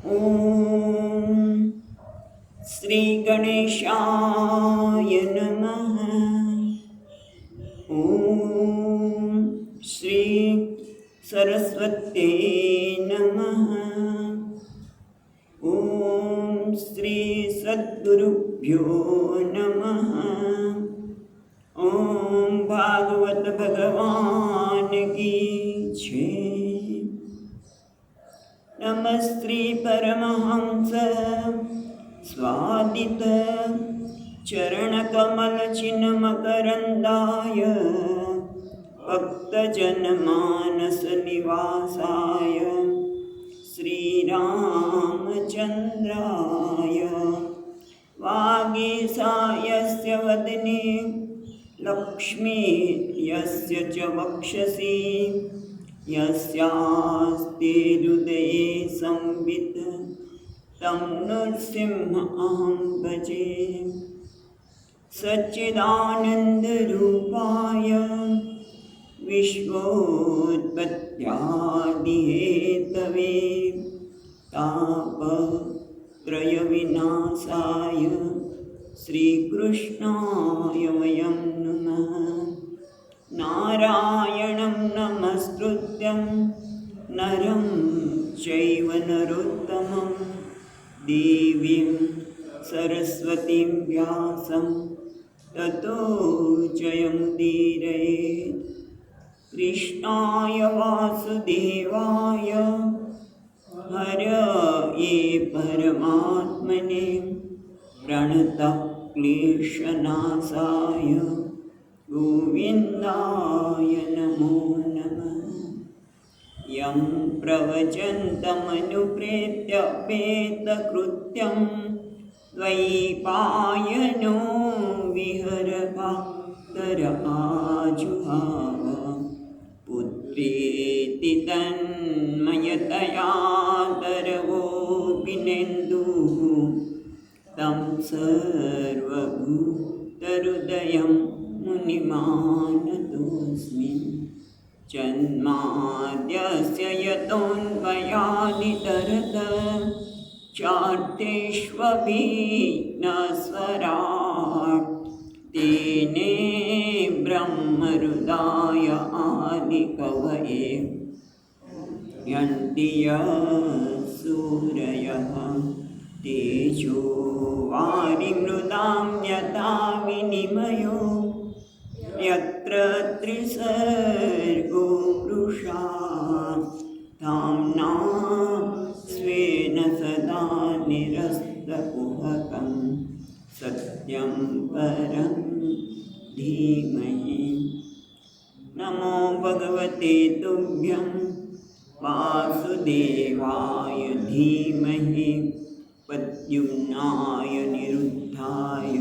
ॐ श्री गणेशाय नमः। ॐ श्री सरस्वत्यै नमः। ॐ श्री सद्गुरुभ्यो नमः। ॐ भागवत भगवान की जय। नमस्ते परमहंस स्वादित चरणकमलचिन्मकरन्दाय भक्तजनमानसनिवासाय श्रीरामचन्द्राय वागीसायस्य वदने लक्ष्मी यस्य च वक्षसि यस्यास्ते हृदये संवित् तं नृसिंहमहं भजे। सच्चिदानन्दरूपाय विश्वोत्पत्त्यादिहेतवे तापत्रयविनाशाय श्रीकृष्णाय वयं नमः। नारायणं नमस्कृत्यं नरं चैव नरोत्तमं देवीं सरस्वतीं व्यासं ततो जयमुदीरयेत्। कृष्णाय वासुदेवाय हरये परमात्मने प्रणतः क्लेशनाशाय गोविन्दाय नमो नमः। यं प्रवचन्तमनुप्रेत्य वेदकृत्यं द्वैपायनो विहरभक्तराजुहाव पुत्रेति तन्मयतया तरवोऽपिनेन्दुः तं सर्वभूतहृदयं मुनिमानतोऽस्मि। जन्माद्यस्य यतोऽन्वयादितरत चार्तेष्वभिघ्नस्वराट् तेने ब्रह्महृदाय आदिकवये यन्ति सूरयः तेजो वारिमृदां यथा विनिमयो यत्र त्रिसर्गो मृषा धाम्ना स्वेन सदा निरस्तकुहकं सत्यं परं धीमहि। नमो भगवते तुभ्यं वासुदेवाय धीमहि प्रद्युम्नाय निरुद्धाय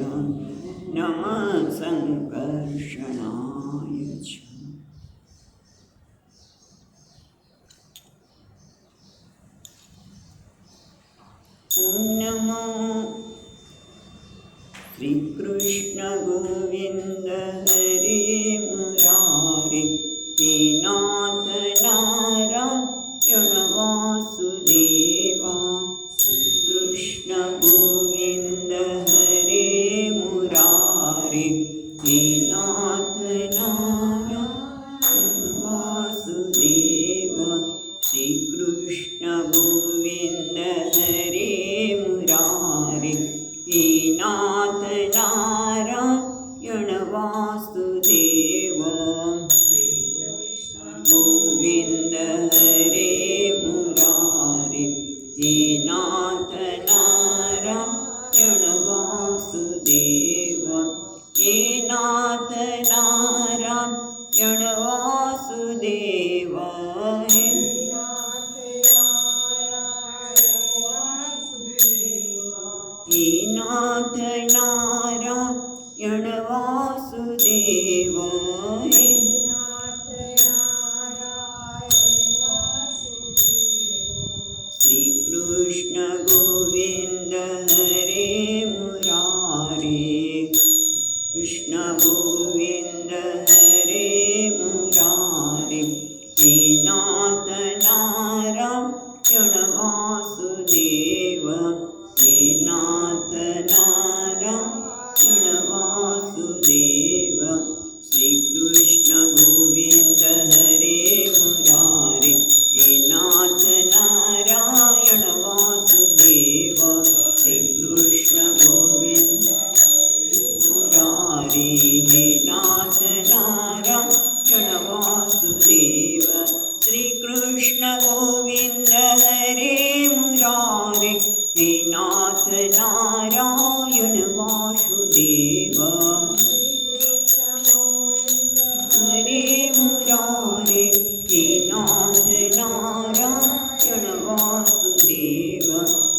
नमः संकर्षणाय च। नमो श्री कृष्ण गोविंद हरे मुरारे हे नाथ नारायण वासुदेवा। कृष्ण गोविंद हरे मुरारे हे नाथ नारायण वासुदेवा। श्री कृष्ण गोविंद हरे मुरारे हे नाथ नारायण वासुदेवा। गोविंद हरे मुरारे हे नाथ नारायण वासुदेवा। हे नाथ नारायण वासुदेवा। हे नाथ नारायण वासुदेवा। श्री कृष्ण गोविंद हरे मुरारे कृष्ण गोविंद हरे मुरारे हे नाथ नारायण वासुदेवा। हे नाथ नारायण वासुदेव हरे मुरारे हे नाथ नारायण वासुदेव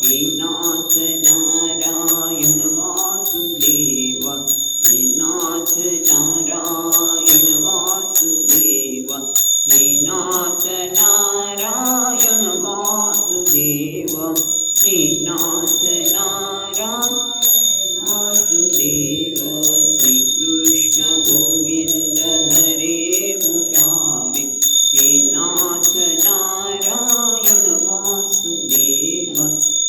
हे नाथ नारायण वासुदेव हे नाथ नारायण वासुदेव हे नाथ नारायण वासुदेव हे नाथ नारायण वासुदेव श्री कृष्ण गोविंद हरे मुरारे हे नाथ नारायण वासुदेव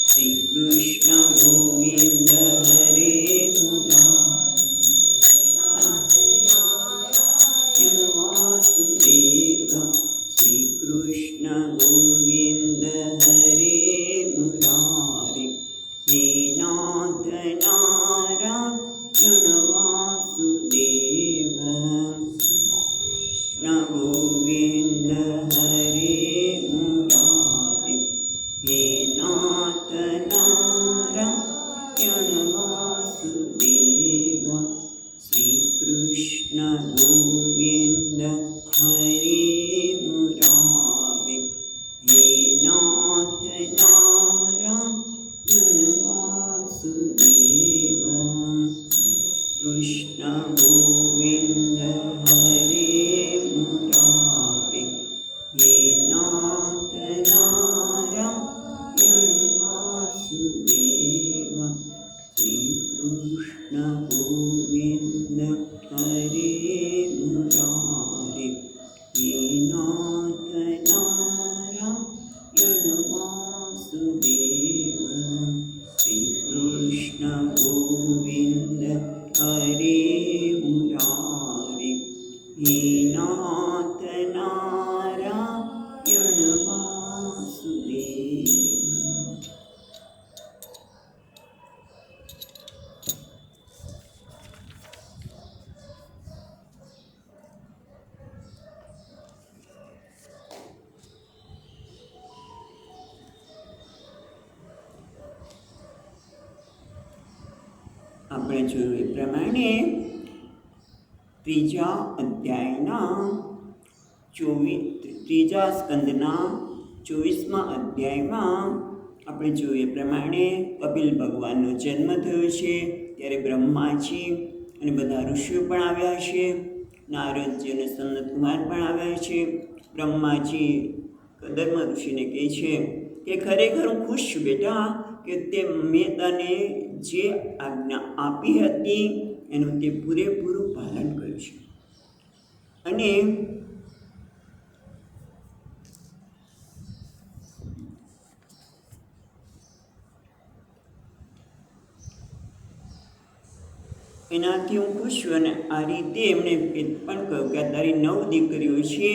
श्री कृष्ण गोविंद हरे मुरारे वासुदेव श्री कृष्ण गोविंद हरे मुरारे हे नाथ नारायण वासुदेव कृष्ण गोविंद हरे मुरारे हे नाथ नारायण वासुदेव श्री कृष्ण गोविंद हरे मुरारे हे नाथ नारायण वासुदेव कृष्ण गोविंद हरे मुरारे हे नाथ नारायण वासुदेव श्री कृष्ण गोविंद हरे मुरारे हे नाथ नारायण वासुदेव श्री कृष्ण गोविंद हरे मुरारे हे नाथ नारायण वासुदेव। આપણે જોયું એ પ્રમાણે ત્રીજા અધ્યાયના ત્રીજા સ્કંદના 24મા અધ્યાયમાં આપણે જોયું એ પ્રમાણે કપિલ ભગવાનનો જન્મ થયો છે ત્યારે બ્રહ્માજી અને બધા ઋષિઓ પણ આવ્યા છે, નારદજી અને સનત કુમાર પણ આવ્યા છે. બ્રહ્માજી કદર્મ ઋષિને કહે છે કે ખરેખર હું ખુશ છું બેટા કે મેં તને જે આજ્ઞા આપી હતી એનું તે પૂરેપૂરું પાલન કર્યું છે. અને એનાથી હું ખુશ છું. અને આ રીતે એમણે પણ કહ્યું કે તારી 9 દીકરીઓ છે,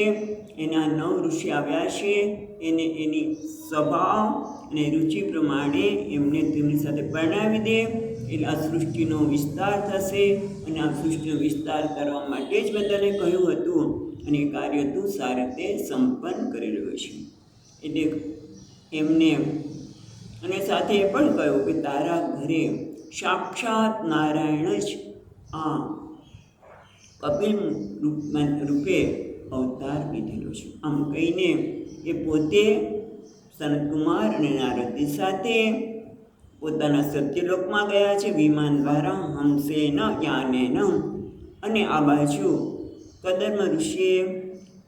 એના 9 ઋષિ આવ્યા છે, એને એની સ્વભાવ અને રુચિ પ્રમાણે એમને તેમની સાથે પરણાવી દે એટલે આ સૃષ્ટિનો વિસ્તાર થશે. અને આ સૃષ્ટિનો વિસ્તાર કરવા માટે જ મેં તને કહ્યું હતું અને એ કાર્ય તું સારી રીતે સંપન્ન કરી રહ્યો છે. એટલે એમને અને સાથે એ પણ કહ્યું કે તારા ઘરે સાક્ષાત નારાયણ જ આ કપિલ રૂપે અવતાર લીધેલો છે. આમ કહીને એ પોતે સનતકુમાર અને નારદજી સાથે પોતાના સત્યલોકમાં ગયા છે વિમાન દ્વારા, હંસેન યાનેન. અને આ બાજુ કદર્મ ઋષિએ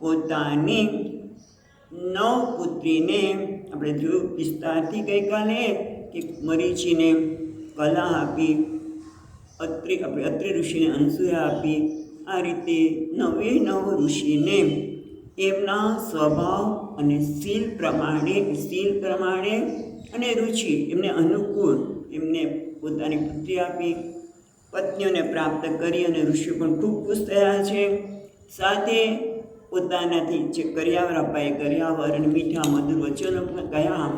પોતાની 9 પુત્રીને આપણે જોયું વિસ્તારથી ગઈકાલે કે મરીચીને કલા આપી, અત્રિ ઋષિને અનસૂયા આપી. આ રીતે 9 ઋષિને એમના સ્વભાવ અને શીલ પ્રમાણે અને રુચિ એમને અનુકૂળ એમને પોતાની પુત્રી આપી, પત્નીઓને પ્રાપ્ત કરી. અને ઋષિઓ પણ ખૂબ ખુશ થયા છે. સાથે પોતાનાથી જે કર્યાવર અપાય કર્યાવર અને મીઠા મધુર વચનો ગયા.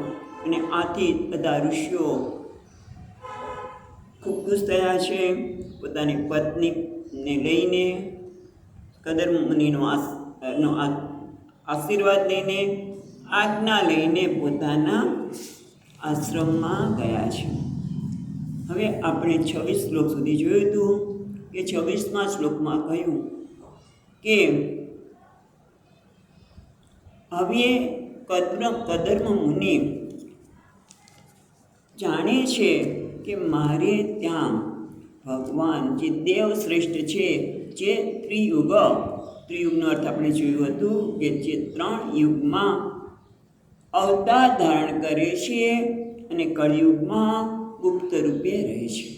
અને આથી બધા ઋષિઓ ખૂબ ખુશ થયા છે. પોતાની પત્નીને લઈને કદર્મ મુનિનો આશીર્વાદ લઈને, આજ્ઞા લઈને પોતાના આશ્રમમાં ગયા છે. હવે આપણે 26 શ્લોક સુધી જોયું હતું કે 26મા શ્લોકમાં કહ્યું કે હવે કદર્મ મુનિ જાણે છે કે મારે ત્યાં ભગવાન જે દેવ શ્રેષ્ઠ છે, જે ત્રિયુગનો અર્થ આપણે જોયું હતું કે જે 3 યુગમાં અવતાર ધારણ કરે છે અને કળિયુગમાં ગુપ્ત રૂપે રહે છે,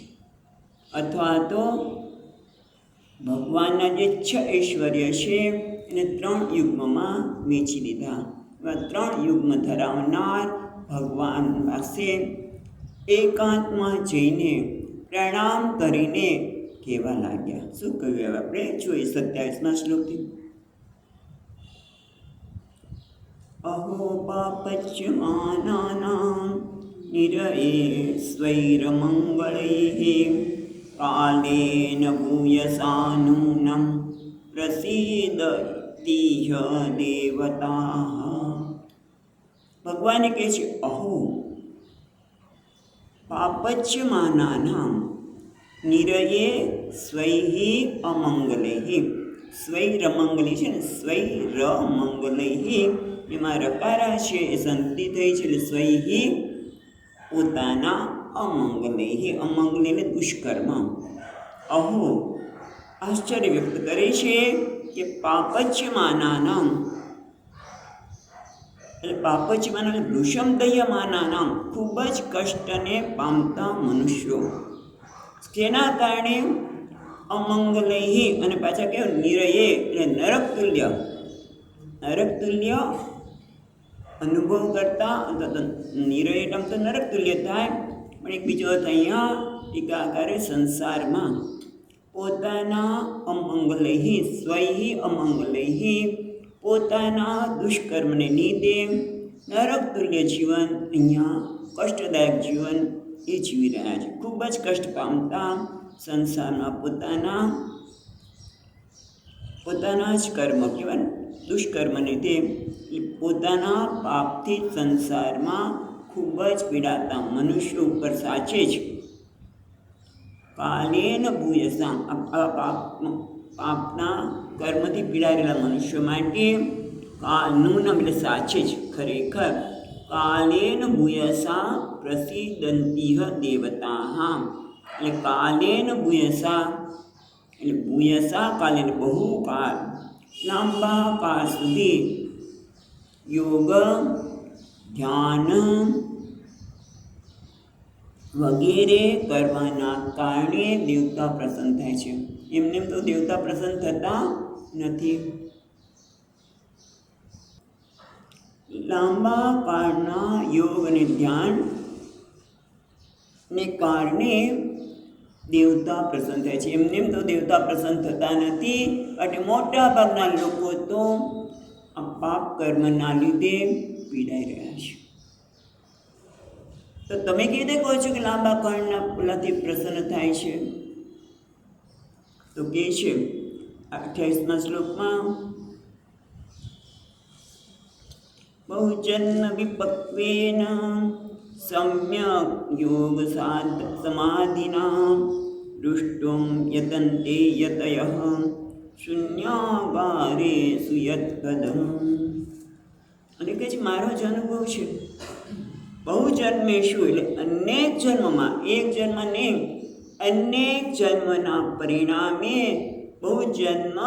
અથવા તો ભગવાનના જે 6 ઐશ્વર્ય છે એને 3 યુગ્મમાં વેચી દીધા. એવા 3 યુગ્મ ધરાવનાર ભગવાન પાસે એકાંતમાં જઈને પ્રણામ કરીને કહેવા લાગ્યા. શું કહ્યું હવે આપણે જોઈએ 27મા શ્લોકથી. અહો પાપચ્યમાનાનાં નિરયે સ્વૈરમંગળૈઃ કાલેન ભૂયસાનૂનં પ્રસીદતિહ દેવતાઃ. ભગવાને કહે છે અહો પાપચ્યમાનાનાં નિરયે સ્વૈઃ અમંગલૈઃ. સ્વૈરમંગલી છે ને, સ્વૈરમંગલૈઃ એમાં રકારા છે એ સંતિ થઈ છે એટલે સ્વૈઃ પોતાના અમંગલૈઃ, અમંગલ એટલે દુષ્કર્મ. અહો આશ્ચર્ય વ્યક્ત કરે છે કે પાપચ્યમાનાનાં એટલે પાપચ્યમાના એટલે વૃષમદયમાનાનાં ખૂબ જ કષ્ટને પામતા મનુષ્યો. તેના કારણે અમંગલૈઃ અને પાછા કહેવાય નિરયે એટલે નરક તુલ્ય અનુભવ કરતા, નિરય એટલે તો નરક તુલ્ય થાય, પણ એક બીજો અર્થ અહીંયા ટીકાકારે સંસારમાં પોતાના અમંગલૈઃ સ્વૈઃ અમંગલૈઃ પોતાના દુષ્કર્મને લીધે નરક તુલ્ય જીવન, અહીંયા કષ્ટદાયક જીવન એ જીવી રહ્યા છે. ખૂબ જ કષ્ટ પામતા સંસારમાં પોતાના જ કર્મ કહેવાય દુષ્કર્મને લીધે પોતાના પાપથી સંસારમાં ખૂબ જ પીડાતા મનુષ્યો ઉપર સાચે જ કાલેન ભૂયસાં પાપના કર્મથી પીડાયેલા મનુષ્યો માટે કાલનું એટલે સાચે જ ખરેખર કાલેન ભૂયસા પ્રસિદ્ધંતિહ દેવતાઃ. એટલે કાલેન ભૂયસા એટલે ભૂયસા કાલેન બહુ કાળ, લાંબા કાળ સુધી યોગ ધ્યાન વગેરે કરવાના કારણે દેવતા પ્રસન્ન થાય છે. એમને તો દેવતા પ્રસન્ન થતા નથી. લાંબા કાળના યોગ અને ધ્યાન ને કારણે દેવતા પ્રસન્ન થાય છે. એમને તો દેવતા પ્રસન્ન થતા નથી. એટલે મોટા ભાગના લોકો તો આ પાપ કર્મના લીધે પીડાઈ રહ્યા છે. તો તમે કેવી રીતે કહો છો કે લાંબા કાળના પેલાથી પ્રસન્ન થાય છે? તો કે છે 28મા શ્લોકમાં બહુજન્મ વિપક્વેન સમ્યક યોગ સમાધિના દૃષ્ટુમ યતન્તે યતયઃ શૂન્યાગારે સુયત્કદમ. અને કહે છે મારો જ અનુભવ છે. બહુ જન્મેશું એટલે અનેક જન્મમાં, એક જન્મ નહીં અનેક જન્મના પરિણામે બહુ જન્મ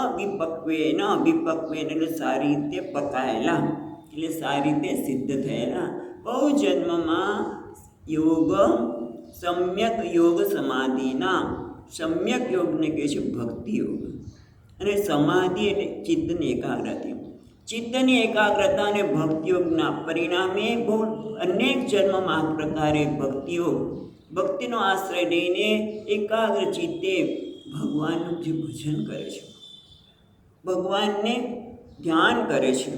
વિપક્વેન એટલે સારી રીતે પકાયેલા, એટલે સારી રીતે સિદ્ધ થયેલા બહુ જન્મમાં યોગ સમ્યક યોગ સમાધિના. સમ્યક યોગને કહે છે ભક્તિ યોગ, અને સમાધિ એટલે ચિત્તની એકાગ્રતા. ચિત્તની એકાગ્રતા અને ભક્તિયોગના પરિણામે બહુ અનેક જન્મમાં આ પ્રકારે ભક્તિનો આશ્રય લઈને એકાગ્ર ચિત્તે ભગવાનનું જે ભજન કરે છે, ભગવાનને ધ્યાન કરે છે,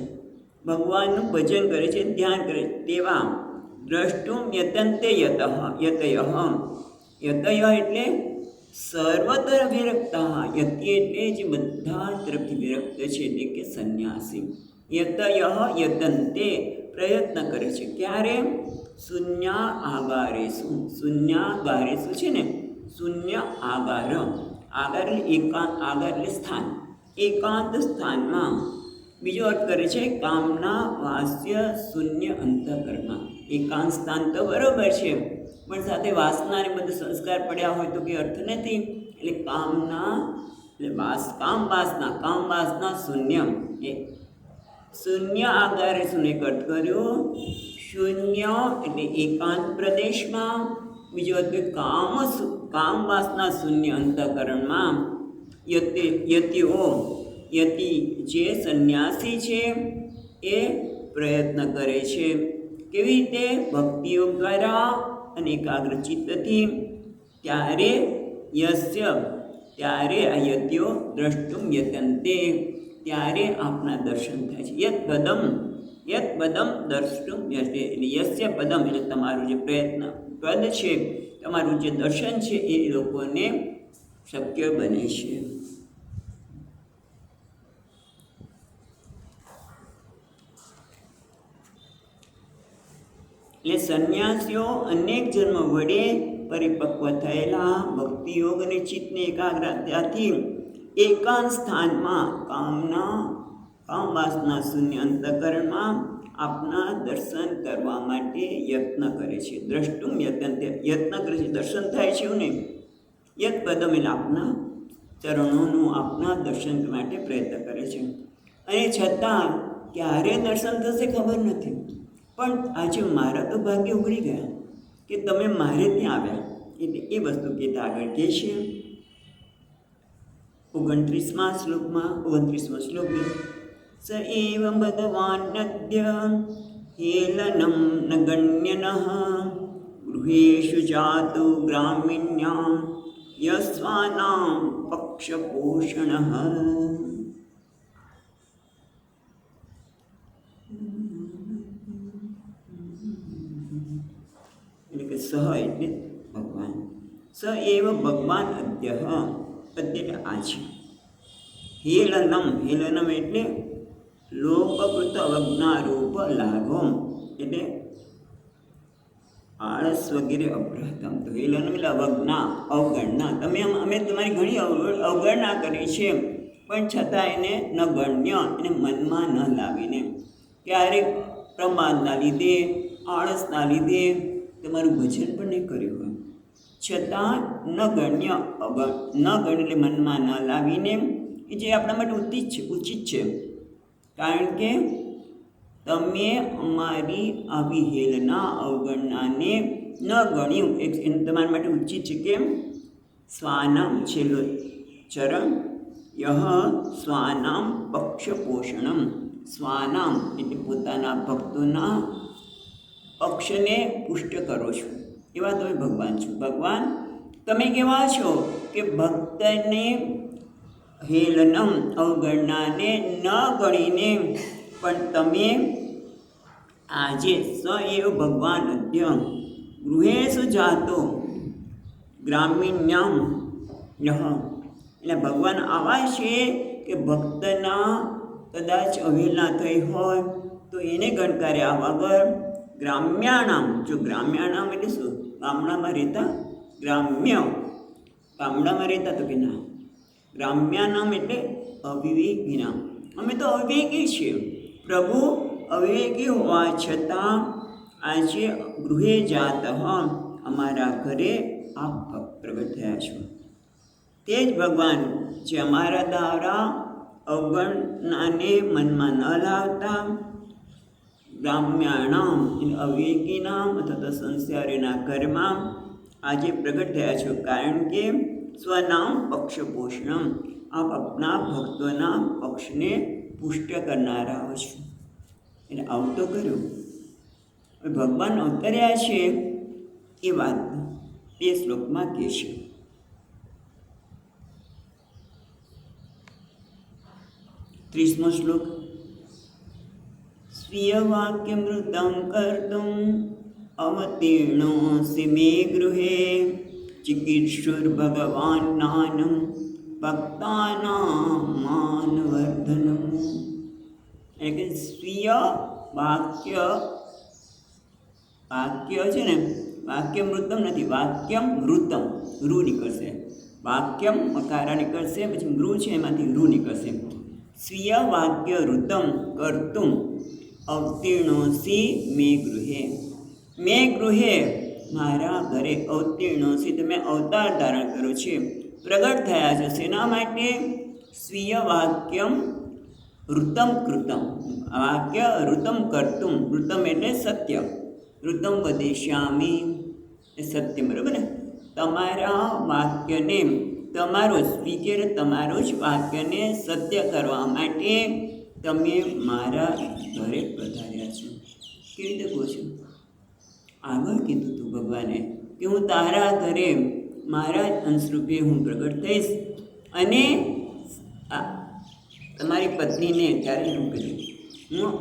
ભગવાનનું ભજન કરે છે, ધ્યાન કરે છે, તેવા દ્રષ્ટુમ યતન્તે યતયઃ એટલે સર્વત્ર વિરક્તા. યતિ એટલે જે બધા તરફથી વિરક્ત છે એટલે કે સંન્યાસી. યતયઃ યતન્તે પ્રયત્ન કરે છે. ક્યારે? શૂન્યાગારેષુ. શૂન્યાગારેષુ છે ને, શૂન્ય આગાર. આગાર એટલે એકાંત, આગાર એટલે સ્થાન. એકાંત સ્થાનમાં બીજો અર્થ કરે છે કામના વાસ્ય શૂન્ય અંતઃકરણમાં. એકાંત સ્થાન તો બરોબર છે, પણ સાથે વાસના ને બધું સંસ્કાર પડ્યા હોય તો કે અર્થ નથી. એટલે કામના એટલે કામ વાસના શૂન્ય. એ શૂન્ય આગારે શૂન્ય અર્થ કર્યો. શૂન્ય એટલે એકાંત પ્રદેશમાં. બીજો અર્થ કામ વાસના શૂન્ય અંતઃકરણમાં. યતિ જે સંન્યાસી છે એ પ્રયત્ન કરે છે. કેવી રીતે? ભક્તિયોગ દ્વારા અને એકાગ્ર ચિત્તથી. ત્યારે આ યત્યો દ્રષ્ટુમ યતંતે, ત્યારે આપના દર્શન થાય છે. યત પદમ દ્રષ્ટુમ યતે. એટલે યસ્ય પદમ એટલે તમારું જે પ્રયત્ન પદ છે, તમારું જે દર્શન છે એ લોકોને શક્ય બને છે. એટલે સંન્યાસીઓ અનેક જન્મ વડે પરિપક્વ થયેલા ભક્તિયોગ અને ચિત્તની એકાગ્રતાથી એકાંત સ્થાનમાં કામ વાસના શૂન્ય અંતઃકરણમાં આપના દર્શન કરવા માટે યત્ન કરે છે. દ્રષ્ટુમ યત્ન કરે છે, દર્શન થાય છે એવું નહીં. યત પદમ એટલે આપના ચરણોનું આપના દર્શન માટે પ્રયત્ન કરે છે. અને છતાં ક્યારે દર્શન થશે ખબર નથી. પણ આજે મારા તો ભાગ્ય ઉઘડી ગયા કે તમે મારે ત્યાં આવ્યા. એટલે એ વસ્તુ કહેતા આગળ કહે છે 29મા શ્લોક સ એવ ભગવાન નદ્ય હેલનમ ન ગણ્યનઃ ગૃહેષુ જાતો ગ્રામિણ્યામ યસ્વાનામ પક્ષપોષણઃ. એટલે કે સહ એટલે ભગવાન. સ એવ ભગવાન અદ્ય એટલે આ છે. હેલનમ એટલે લોકકૃત અવજ્ઞારૂપ લાઘો, એટલે આળસ વગેરે અભ્રતમ. તો હેલનમ એટલે અવગણના. અમે તમારી ઘણી અવગણના કરી છે, પણ છતાં એને ન ગણ્ય, એને મનમાં ન લાવીને. ક્યારેક પ્રમાદના લીધે, આળસના લીધે તમારું ભજન પણ નહીં કર્યું હોય, છતાં ન ગણ્ય એટલે મનમાં ન લાવીને, એ જે આપણા માટે ઉચિત છે. કારણ કે તમે અમારી આવી હેલના અવગણનાને ન ગણ્યું, એ તમારા માટે ઉચિત છે. કેમ? સ્વાનામ છેલ્લો ચરણ સ્વાનામ પક્ષપોષણમ. સ્વાનામ એટલે પોતાના ભક્તોના પક્ષને પુષ્ટ કરો છો, એવા તમે ભગવાન છો. ભગવાન તમે કેવા છો કે ભક્તને હેલનમ અવગણનાને ન ગણીને પણ તમે આજે સ એવ ભગવાન અદ્ય ગૃહેષુ જાતો ગ્રામિણ્યામ યહ. એટલે ભગવાન આવા છે કે ભક્તના કદાચ અવહેલના થઈ હોય તો એને ગણકાર્યા વગર ગ્રામ્યાણામ, જો ગ્રામ્યાણામ એટલે શું? ગામડામાં રહેતા, ગામડામાં રહેતા તો કે ના. ગ્રામ્યાનામ એટલે અવિવેકીનામ. અમે તો અવિવેકી છીએ. પ્રભુ અવિવેકી હોવા છતાં આજે ગૃહે જાત અમારા ઘરે આપ પ્રગટ થયા છો. તે જ ભગવાન જે અમારા દ્વારા અવગણનાને મનમાં ન લાવતા, ગ્રામ્યાણામ અવિવેકીનામ અથવા તો સંસારીના ઘરમાં આજે પ્રગટ થયા છો. કારણ કે સ્વનામ પક્ષપોષણમ, આપ આપના ભક્તોના પક્ષને પુષ્ટ કરનારાઓ છો. એટલે આવું તો કર્યું. ભગવાન અવતર્યા છે એ વાત એ શ્લોકમાં કહે છે. 30મો શ્લોક સ્વીય વાક્યમૃતમ કર્તુમ અવતીર્ણોऽસि મે ગૃહે ચિકિત્સુર ભગવાન નાનમ ભક્તાનામ માનવર્ધનમ. એટલે કે સ્વીય વાક્ય વાક્ય છે ને, વાક્ય મૃતમ નથી, વાક્યમ મૃતમ, રૂ નીકળશે. વાક્યમ મકારા નીકળશે, પછી મૃ છે એમાંથી રૂ નીકળશે. સ્વીય વાક્ય ઋતમ કર્તુમ અવતીર્ણોસી મે ગૃહે. મે ગૃહે, મારા ઘરે અવતીર્ણોસી, તમે અવતાર ધારણ કરો છે, પ્રગટ થયા છો. શેના માટે? સ્વીય વાક્યમ ઋતમ કૃતમ, વાક્ય ઋતમ કર્તુમ, ઋતમ એટલે સત્ય, ઋતમ વદેશ્યામી એ સત્ય, બરાબર ને? તમારા વાક્યને, તમારો સ્વીકાર, તમારો જ વાક્યને સત્ય કરવા માટે તમે મારા ઘરે પધાર્યા છો. કેવી રીતે કહો છો? આગળ કીધું તું ભગવાને કે હું તારા ઘરે મારા જ અંશરૂપે હું પ્રગટ થઈશ અને તમારી પત્નીને ત્યારે શું કીધું, હું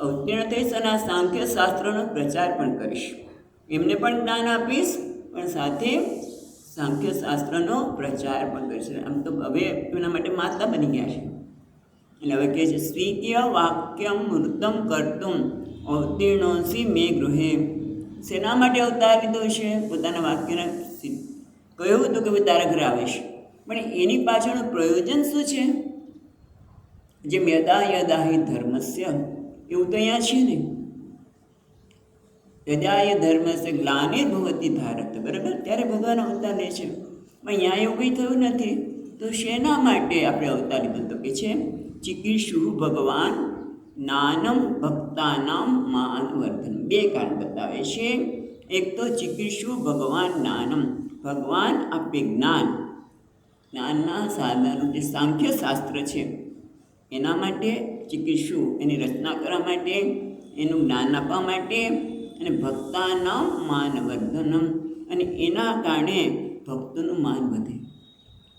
અવતીર્ણ થઈશ અને આ સાંખ્ય શાસ્ત્રનો પ્રચાર પણ કરીશ, એમને પણ જ્ઞાન આપીશ, પણ સાથે સાંખ્ય શાસ્ત્રનો પ્રચાર પણ કરીશ. આમ તો હવે એના માટે માતા બની ગયા છે. એટલે હવે કહે છે સ્વીકીય વાક્યમ મૃતમ કર્તુમ અવતીર્ણોસી મે ગૃહે. શેના માટે અવતાર લીધો છે? પોતાના વાક્યને કહ્યું હતું કે ભાઈ તારા ઘરે આવીશ, પણ એની પાછળનું પ્રયોજન શું છે? જે યદા યદા હિ ધર્મસ્ય, એવું તો અહીંયા છે ને, યદા ય ધર્મસ્ય ગ્લાનિર્ભવતિ ભારત, બરાબર? ત્યારે ભગવાન અવતાર લે છે. પણ અહીંયા એવું કંઈ થયું નથી. તો શેના માટે આપણે અવતાર લીધો? તો કે છે ચિકિત્સુ ભગવાન જ્ઞાનમ ભક્તાનામ માનવર્ધન. બે કારણ બતાવે છે. એક તો ચિકિત્સુ ભગવાન જ્ઞાનમ, ભગવાન આપે જ્ઞાન, જ્ઞાનના સાધનો જે સાંખ્ય શાસ્ત્ર છે એના માટે ચિકિત્સુ, એની રચના કરવા માટે, એનું જ્ઞાન આપવા માટે, અને ભક્તાનામ માનવર્ધનમ, અને એના કારણે ભક્તોનું માન વધે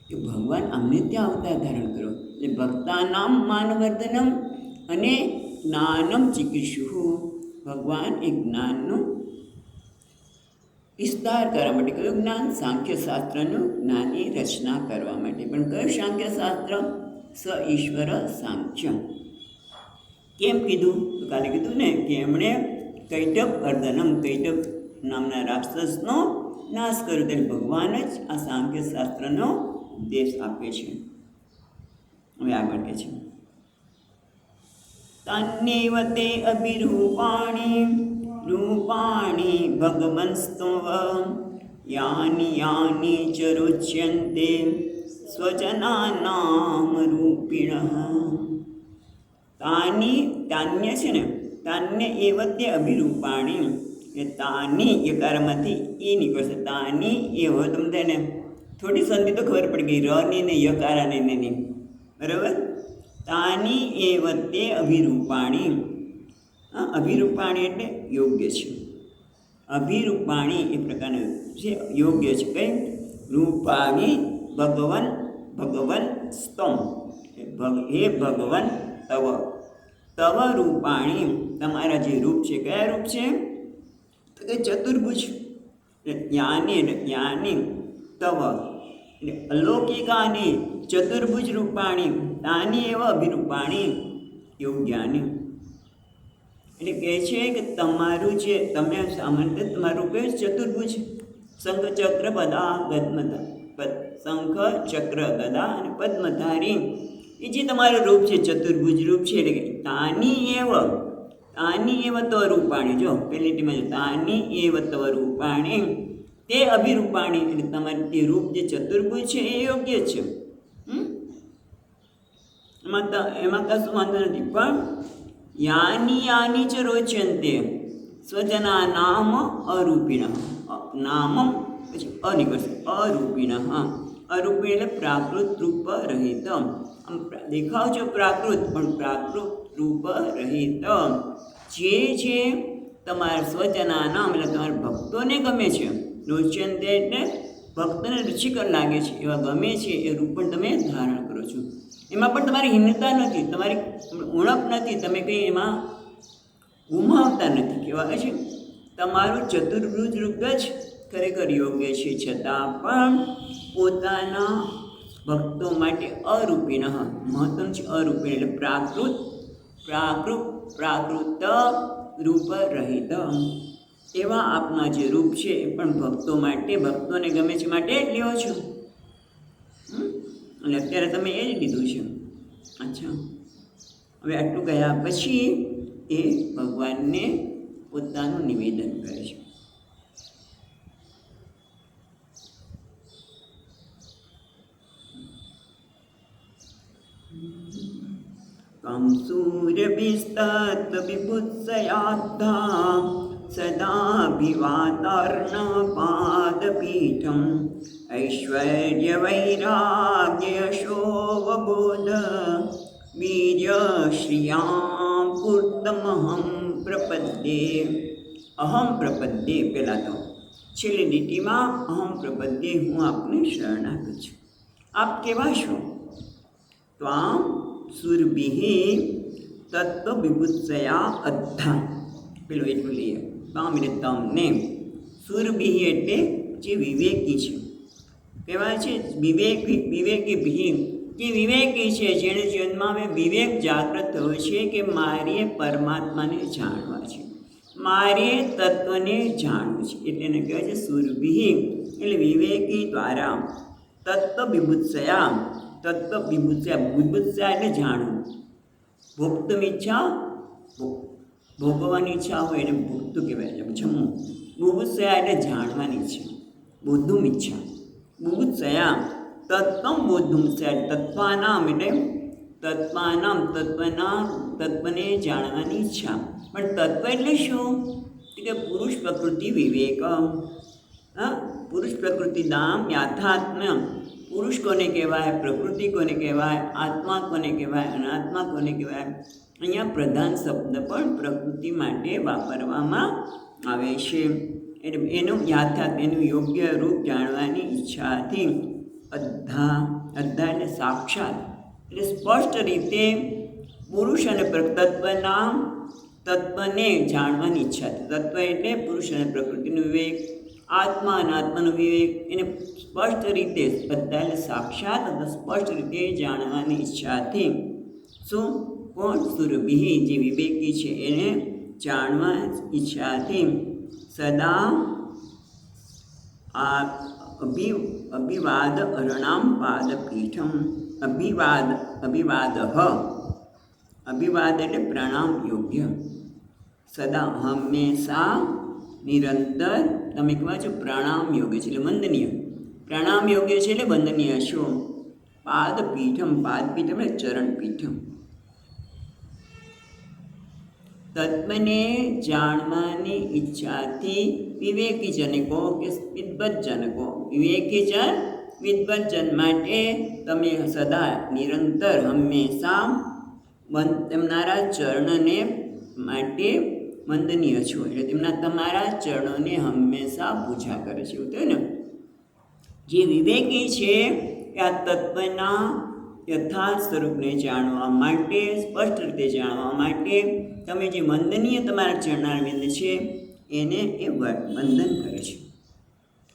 કે ભગવાન અમને ત્યાં અવતાર ધારણ કરો. એટલે ભક્તાનામ માનવર્ધનમ અને જ્ઞાનમ ચિકિત્સુ, ભગવાન એ જ્ઞાનનું વિસ્તાર કરવા માટે કયું જ્ઞાન? સાંખ્ય શાસ્ત્રનું જ્ઞાનની રચના કરવા માટે. પણ કયું સાંખ્ય શાસ્ત્ર? સ ઈશ્વર સાંખ્ય. કેમ કીધું? તો કાલે કીધું ને કે એમણે કૈટભ વર્ધનમ, કૈટભ નામના રાક્ષસનો નાશ કર્યો. ત્યારે ભગવાન જ આ સાંખ્ય શાસ્ત્રનો ઉપદેશ આપે છે. હવે આગળ કહે છે તાન્યૈવ તે અભિરૂપાણી રૂપાણી ભગવંસ્તવ યાની યાની ચ રુચ્યન્તે સ્વજનાનામ રૂપિણઃ. તાની, તાન્ય છે ને, તાન્ય એવ તે અભિરૂપાણી, એ તાની યકારમાંથી એ નીકળશે. તાની એવ, તમને ને થોડી સંધિ તો ખબર પડી ગઈ, રની ને યકારાની ને, બરાબર? તાની એવ તે અભિરૂપાણી. અભિરૂપાણી એટલે યોગ્ય છે. અભિરૂપાણી એ પ્રકારનું છે, યોગ્ય છે. કઈ? રૂપાણી ભગવન, ભગવન સ્તમ, હે ભગવન તવ, તવ રૂપાણી, તમારા જે રૂપ છે, કયા રૂપ છે? તો કે ચતુર્ભુજ. યાની, યાની તવ એટલે અલૌકિકાની ચતુર્ભુજ રૂપાણી, તાની એવ અભિરૂપાણી યોગ્યાની. એટલે કહે છે કે તમારું જે, તમે સામાન્ય તમારું રૂપ ચતુર્ભુજ, શંખ ચક્ર ગદા પદ્મધા, શંખ ચક્ર ગદા અને પદ્મધારી, એ જે તમારું રૂપ છે ચતુર્ભુજ રૂપ છે. એટલે કે તાની એવ, તાની એવ તવ રૂપાણી. જો પેલી ટીમાં જો તાની એવ તવ રૂપાણી તે અભિરૂપાણી, એટલે તમારું તે રૂપ જે ચતુર્ભુજ છે એ યોગ્ય છે. એમાં કશું વાંધો નથી. પણ યાની યાની ચ રોચન્તે સ્વજના નામ અરૂપિણ, નામ પછી અનિકર્ષ, અરૂપિણ. અરૂપિણ એટલે પ્રાકૃત રૂપ રહિત. આમ દેખાવ છો પ્રાકૃત, પણ પ્રાકૃત રૂપ રહિત. જે છે તમારા સ્વજના નામ એટલે તમારા ભક્તોને ગમે છે. રોચન્તે એટલે ભક્તને રુચિકર લાગે છે, એવા ગમે છે એ રૂપ પણ તમે ધારણ કરો છો. એમાં પણ તમારી હિન્નતા નથી, તમારી ઉણપ નથી, તમે કંઈ એમાં ગુમાવતા નથી. કહેવાય છે તમારું ચતુર્ભુજ રૂપ જ ખરેખર યોગ્ય છે, છતાં પણ પોતાના ભક્તો માટે અરૂપિણ, મહત્તમ છે અરૂપિણ એટલે પ્રાકૃત, પ્રાકૃત પ્રાકૃત રૂપ રહિત. એવા આપના જે રૂપ છે એ પણ ભક્તો માટે, ભક્તોને ગમે છે માટે જ લ્યો છો. અને અત્યારે તમે એ જ લીધું છે. અચ્છા, હવે આટલું ગયા પછી એ ભગવાનને પોતાનું નિવેદન કરે છે. કંસૂરભિસ્તત વિભુત્સયાદ્ધા સદાભિવાતાર્ણપાદપીઠમ ઐશ્વર્યવૈરાગ્યશોવબોધ વીર્યશ્રિયાં પૂર્તમહં પ્રપદ્યે. અહમ પ્રપદ્યે, પહેલાં તો છેલ્લી લીટીમાં અહમ પ્રપદ્યે, હું આપને શરણાગત છું. આપ કેવા છો? ત્વામ સુરભિઃ તત્વ વિભુત્સયા અદ્ધા. પેલું એટલું લઈએ. ત્વામ એટલે તમને, સુરભિઃ એટલે જે વિવેકી છે. કહેવાય છે વિવેકી ભીમ, જે વિવેકી છે, જેણે જીવનમાં વિવેક જાગૃત થયો છે કે મારે પરમાત્માને જાણવા છે, મારે તત્વને જાણવું છે. એટલે એને કહેવાય છે સુરભિઃ, એટલે વિવેકી દ્વારા તત્વ વિભુત્સયા. તત્વ વિભુત્સયા, વિભુત્સયા એટલે જાણવું. ભોક્તમ ઈચ્છા, ભોગવવાની ઈચ્છા હોય એને ભોક્તું કહેવાય છે. જમવું. બુભુત્સયા એટલે જાણવાની ઈચ્છા. બોધુમ ઈચ્છા. બુભુત્સયા તત્વમ બોધુમસ્યા, તત્વાનામ એટલે તત્વાનામ, તત્વને જાણવાની ઈચ્છા. પણ તત્વ એટલે શું? કે પુરુષ પ્રકૃતિ વિવેક. પુરુષ પ્રકૃતિ દામ યાથાત્મ. પુરુષ કોને કહેવાય, પ્રકૃતિ કોને કહેવાય, આત્મા કોને કહેવાય, અનાત્મા કોને કહેવાય. અહીંયા પ્રધાન શબ્દ પણ પ્રકૃતિ માટે વાપરવામાં આવે છે. એટલે એનું યાથાત્મ, એનું યોગ્ય રૂપ જાણવાની ઈચ્છાથી અદ્ધા. અદ્ધા એટલે સાક્ષાત, એટલે સ્પષ્ટ રીતે પુરુષ અને તત્વને જાણવાની ઈચ્છા. તત્વ એટલે પુરુષ અને પ્રકૃતિનો વિવેક, આત્મા અને આત્માનો વિવેક, એને સ્પષ્ટ રીતે, બધા એટલે સાક્ષાત અથવા સ્પષ્ટ રીતે જાણવાની ઈચ્છાથી. શું? કોણ? સુરભિઃ, જે વિવેકી છે એને જાણવા ઈચ્છાથી સદા અભિવાદ અરણામ પાદપીઠમ. અભિવાદ એટલે પ્રણામ યોગ્ય. સદા હંમેશા, નિરંતર તમે કહેવાય છો પ્રણામ યોગ્ય છે એટલે વંદનીય. પ્રણામ યોગ્ય છે એટલે વંદનીય છો. પાદપીઠમ, પાદપીઠમ એટલે ચરણપીઠમ. તત્વને જાણવાની ઈચ્છાથી વિવેકી જનકો કે વિદ્વત જનકો, વિવેકી જન, વિદ્વત જન માટે તમે સદા નિરંતર હંમેશા તેમનારા ચરણને માટે વંદનીય છો. એટલે તમારા ચરણોને હંમેશા પૂજા કરે છે. એવું થયું ને? જે વિવેકી છે એ આ તત્વના યથાર્થ સ્વરૂપને જાણવા માટે, સ્પષ્ટ રીતે જાણવા માટે તમે જે વંદનીય તમારા ચરણારવિંદ છે એને એ વંદન કરે છે.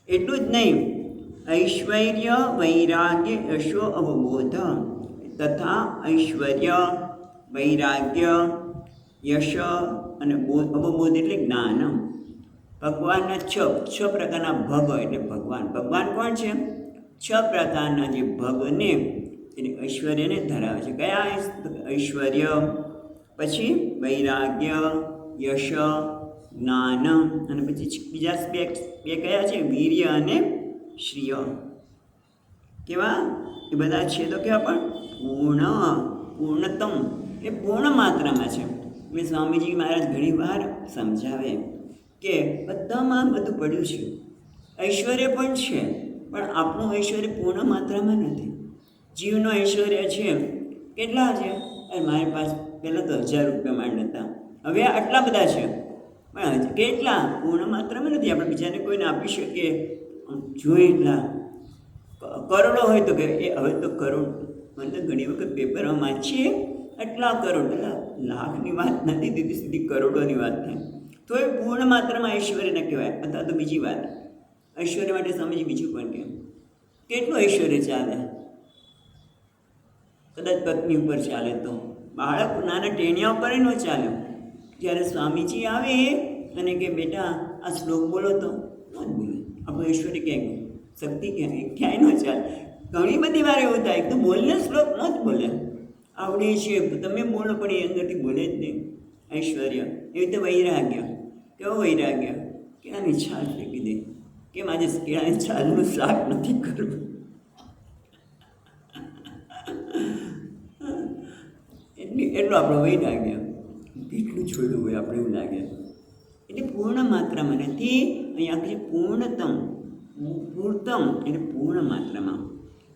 એટલું જ નહીં, ઐશ્વર્ય વૈરાગ્ય યશો અવબોધ તથા ઐશ્વર્ય, વૈરાગ્ય, યશ અને અવબોધ એટલે જ્ઞાન. ભગવાનના છ પ્રકારના ભગ એટલે ભગવાન. ભગવાન કોણ છે? 6 પ્રકારના જે ભગને એટલે ઐશ્વર્યને ધરાવે છે. કયા? ઐશ્વર્ય, પછી વૈરાગ્ય, યશ, જ્ઞાન, અને પછી બીજા બે કયા છે? વીર્ય અને શ્રિય. કેવા? એ બધા છે તો કેવા? પણ પૂર્ણતમ, એ પૂર્ણ માત્રામાં છે. એટલે સ્વામીજી મહારાજ ઘણી વાર સમજાવે કે બધામાં બધું પડ્યું છે. ઐશ્વર્ય પણ છે, પણ આપણું ઐશ્વર્ય પૂર્ણ માત્રામાં નથી. જીવનો ઐશ્વર્ય છે કેટલા છે? મારી પાસે પહેલાં તો 1000 રૂપિયા માંડ હતા, હવે આટલા બધા છે, પણ કેટલા? પૂર્ણ માત્રામાં નથી. આપણે બીજાને કોઈને આપી શકીએ જોઈએ એટલા. કરોડો હોય તો કે એ હવે તો કરોડ, મને ઘણી વખત પેપરમાં વાંચીએ આટલા કરોડ, એટલે લાખની વાત નથી દીધી, સીધી કરોડોની વાત થાય. તો એ પૂર્ણ માત્રામાં ઐશ્વર્ય ન કહેવાય. અથવા તો બીજી વાત, ઐશ્વર્ય માટે સમજી બીજું પણ કેમ, કેટલું ઐશ્વર્ય ચાલે? કદાચ પત્ની ઉપર ચાલે તો, બાળક નાના ટેણિયા ઉપર ન ચાલે. જ્યારે સ્વામીજી આવે અને કે બેટા આ શ્લોક બોલો તો ન જ બોલે. આપણું ઈશ્વરી ક્યાંય શક્તિ ક્યાંય ન ચાલે. ઘણી બધી વાર એવું થાય તો બોલને શ્લોક ન જ બોલે. આવડે છે તમે બોલો પણ એ અંદરથી બોલે જ નહીં. ઐશ્વર્ય એવી રીતે વૈરાગ્ય. કેવો વૈરાગ્ય? કેળાની છાલ ફેંકી દે. કેમ આજે કેળાની છાલનું શાક નથી કરવું? એટલું આપણો વૈરાગ્ય. કેટલું છોડવું હોય આપણે એવું લાગે. એટલે પૂર્ણ માત્રામાં નથી, અહીંયા છે પૂર્ણતમ. પૂર્ણતમ એટલે પૂર્ણ માત્રામાં.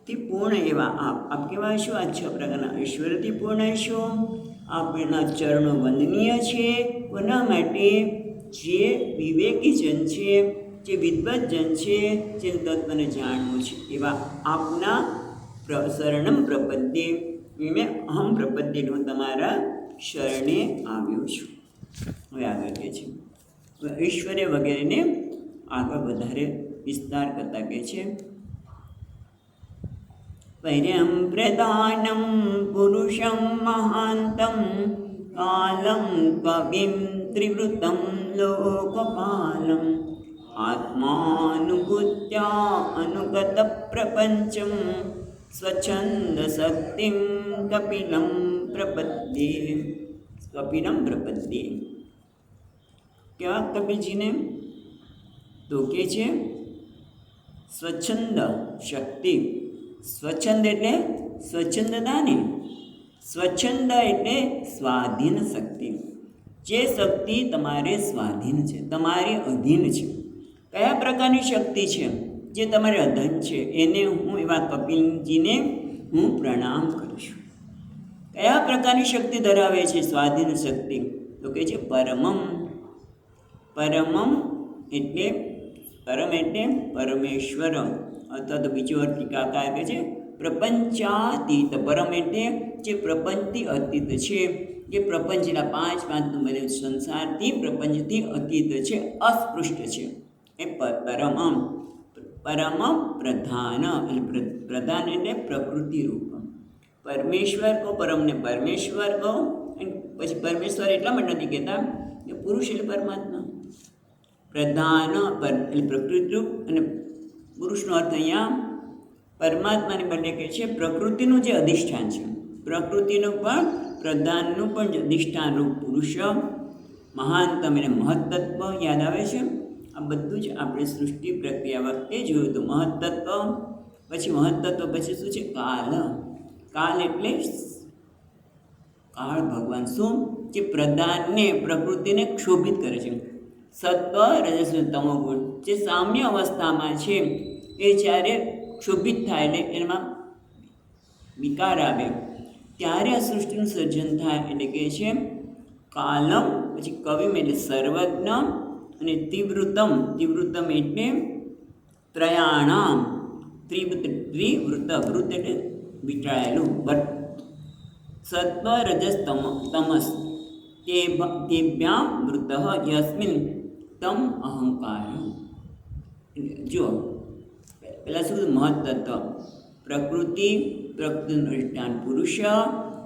તે પૂર્ણ એવા આપ કેવા છો? આ 6 પ્રકારના ઐશ્વર્યથી પૂર્ણ છો. આપણા ચરણો વંદનીય છે. કોના માટે? જે વિવેકી જન છે, જે વિદ્વત જન છે, જે તત્વને જાણવું છે એવા આપના શરણમ પ્રપદ્યે મેં અહમ પ્રપદ્યે હું તમારા શરણે આવ્યો છું. હવે આગળ કહે છે ઐશ્વર્ય વગેરેને આગળ વધારે વિસ્તાર કરતા કહે છે પર્યમ પ્રધાનમ પુરુષમ મહાંતમ કાલમ કવિમ ત્રિવૃતમ લોકપાલમ આત્માનુભૂત્યા અનુગત પ્રપંચમ સ્વચ્છંદ શક્તિમ કપિલમ પ્રપદ્યે. કપિલમ પ્રપદ્યે કેવા કપિલજીને? તો કે છે સ્વચ્છંદ શક્તિ. સ્વચ્છંદ એટલે સ્વચ્છંદતા ને, સ્વચ્છંદ એટલે સ્વાધીન શક્તિ. જે શક્તિ તમારે સ્વાધીન છે, તમારી અધીન છે. કયા પ્રકારની શક્તિ છે? જે તમારે અધીન છે એને હું એવા કપિલજીને હું પ્રણામ કરું છું. કયા પ્રકારની શક્તિ ધરાવે છે? સ્વાધીન શક્તિ. તો કે છે પરમમ. પરમમ એટલે પરમ એટલે પરમેશ્વર, અથવા તો બીજો અર્થ ટીકાકાર કહે છે પ્રપંચાતીત. પરમ એટલે જે પ્રપંચથી અતીત છે, જે પ્રપંચના 5 બધે સંસારથી પ્રપંચથી અતીત છે, અસ્પૃષ્ટ છે. એ પરમ. પરમ પ્રધાન એટલે પ્રધાન એટલે પ્રકૃતિ રૂપ. પરમેશ્વર કહો, પરમને પરમેશ્વર કહો. પછી પરમેશ્વર એટલા માટે નથી કહેતા કે પુરુષ એટલે પરમાત્મા. પ્રધાન એટલે પ્રકૃતિ રૂપ, અને પુરુષનો અર્થ અહીંયા પરમાત્માને બદલે કહે છે પ્રકૃતિનું જે અધિષ્ઠાન છે. પ્રકૃતિનું પણ પ્રધાનનું પણ જે અધિષ્ઠાન રૂપ પુરુષ. મહાનતમ એટલે મહત્તત્વ યાદ આવે છે. આ બધું જ આપણે સૃષ્ટિ પ્રક્રિયા વખતે જોયું હતું. મહત્તત્વ પછી મહત્તત્વ પછી શું છે? કાલ. કાલ એટલે કાળ ભગવાન. શું? જે પ્રધાનને પ્રકૃતિને ક્ષોભિત કરે છે. સત્વ રજસ તમો ગુણ જે સામ્ય અવસ્થામાં છે એ જ્યારે ક્ષોભિત થાય એટલે એમાં વિકાર આવે ત્યારે આ સૃષ્ટિનું સર્જન થાય. એટલે કે છે કાલમ. પછી કવિમ એટલે સર્વજ્ઞ, અને ત્રિવૃતમ. ત્રિવૃતમ એટલે ત્રયાણામ. ત્રિવૃત વૃત એટલે વીંટાળેલું. સત્વ રજસ તમસ તેભ્યામ વૃત યસ્મિન તમ અહંકાર. જો પહેલાં શું? મહત્તત્વ પ્રકૃતિ, પ્રકૃતિનું અધિષ્ઠાન પુરુષ,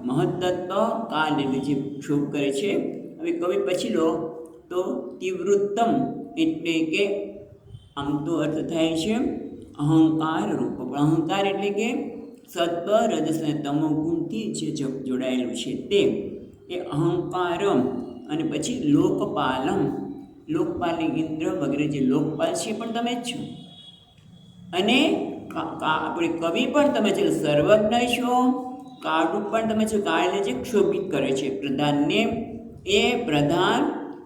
મહત્તત્વ કાલ એટલે જે ક્ષોભ કરે છે. હવે કવિ પછી લો તો તીવ્રતમ એટલે કે આમ તો અર્થ થાય છે અહંકાર રૂપ. પણ અહંકાર એટલે કે સત્વ રજસ અને તમો ગુણથી જે જોડાયેલું છે તે એ અહંકાર. અને પછી લોકપાલમ. લોકપાલ ઇન્દ્ર વગેરે જે લોકપાલ છે પણ તમે જ છો. અને આપણે કવિ પણ તમે છો, સર્વજ્ઞ છો. કાળરૂપ પણ તમે છો. કાળને જે ક્ષોભિત કરે છે પ્રધાનને, એ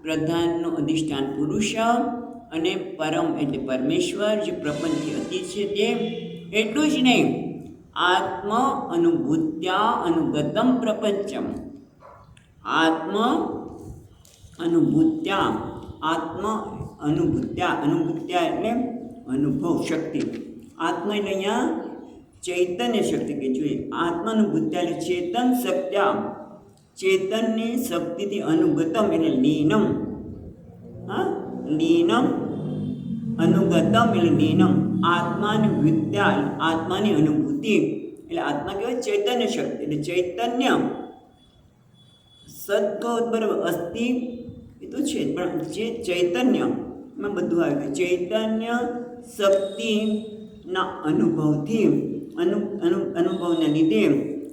પ્રધાનનું અધિષ્ઠાન પુરુષ, અને પરમ એટલે પરમેશ્વર જે પ્રપંચથી અતીત છે તે. એટલું જ નહીં, આત્મ અનુભૂત્યા અનુગતમ પ્રપંચમ. આત્મ અનુભૂત્યા. આત્મ અનુભૂત્યા. અનુભૂત્યા એટલે અનુભવ શક્તિ. આત્મા એટલે અહીંયા ચૈતન્ય શક્તિ કે જોઈએ. આત્માનુભૂત્યા એટલે ચેતન શક્ત્યા. ચેતનની શક્તિથી અનુગતમ એટલે લીનમ. લીનમ અનુગતમ એટલે લીનમ. આત્માનુભૂત્યા આત્માની અનુભૂતિ એટલે આત્મા કહેવાય ચૈતન્ય શક્તિ. એટલે ચૈતન્ય સદ્ગોત બરાબર અસ્થિ તો છે જ, પણ જે ચૈતન્યમાં બધું આવી ગયું. ચૈતન્ય શક્તિના અનુભવથી અનુભવના લીધે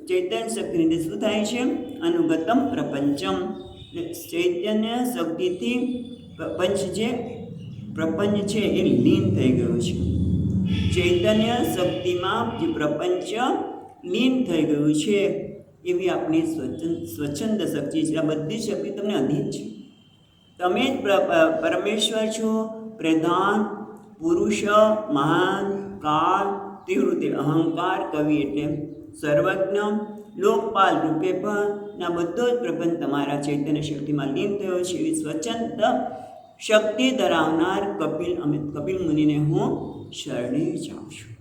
ચૈતન્ય શક્તિને લીધે શું થાય છે? અનુગતમ પ્રપંચમ. ચૈતન્ય શક્તિથી પ્રપંચ છે એ લીન થઈ ગયું છે. ચૈતન્ય શક્તિમાં જે પ્રપંચ લીન થઈ ગયું છે એવી આપણી સ્વચ્છંદ શક્તિ છે. આ બધી શક્તિ તમને અધીન છે. તમે જ પરમેશ્વર છો, પ્રધાન પુરુષ, મહાન, કાળ, તીવ્ર અહંકાર, કવિ એટલે સર્વજ્ઞ, લોકપાલ રૂપે પણ આ બધો જ પ્રપંચ તમારા ચૈતન્ય શક્તિમાં લીન થયો છે. એવી સ્વચ્છંદ શક્તિ ધરાવનાર કપિલ મુનિને હું શરણે જાઉં છું.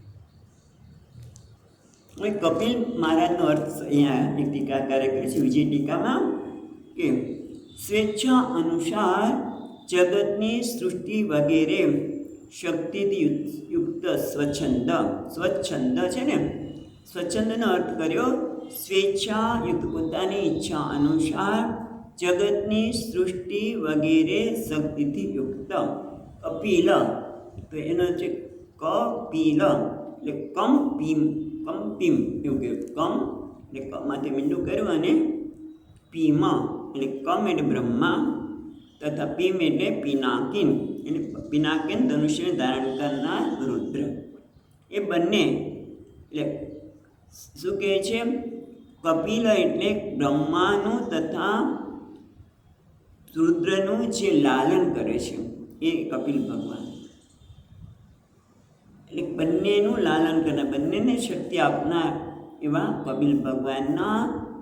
હવે કપિલ મહારાજનો અર્થ અહીંયા એક ટીકાકારે કરે છે વિજય ટીકામાં કે સ્વેચ્છા અનુસાર જગતની સૃષ્ટિ વગેરે શક્તિથી યુક્ત સ્વચ્છંદ છે ને, સ્વચ્છંદનો અર્થ કર્યો સ્વેચ્છાયુક્ત, પોતાની ઈચ્છા અનુસાર જગતની સૃષ્ટિ વગેરે શક્તિથી યુક્ત. કપિલ તો એનો છે કપિલ એટલે કંપીમ એવું કહ્યું. કમ એટલે કમાંથી મીંડું કર્યું અને પીમ એટલે કમ એટલે બ્રહ્મા તથા પીમ એટલે પિનાકિન એટલે પિનાકિન ધનુષ્યને ધારણ કરનાર રુદ્ર. એ બંને એટલે શું કહે છે? કપિલ એટલે બ્રહ્માનું તથા રુદ્રનું જે લાલન કરે છે એ કપિલ ભગવાન. એટલે બંનેનું લાલન કરનાર, બંનેને શક્તિ આપનાર એવા કપિલ ભગવાનના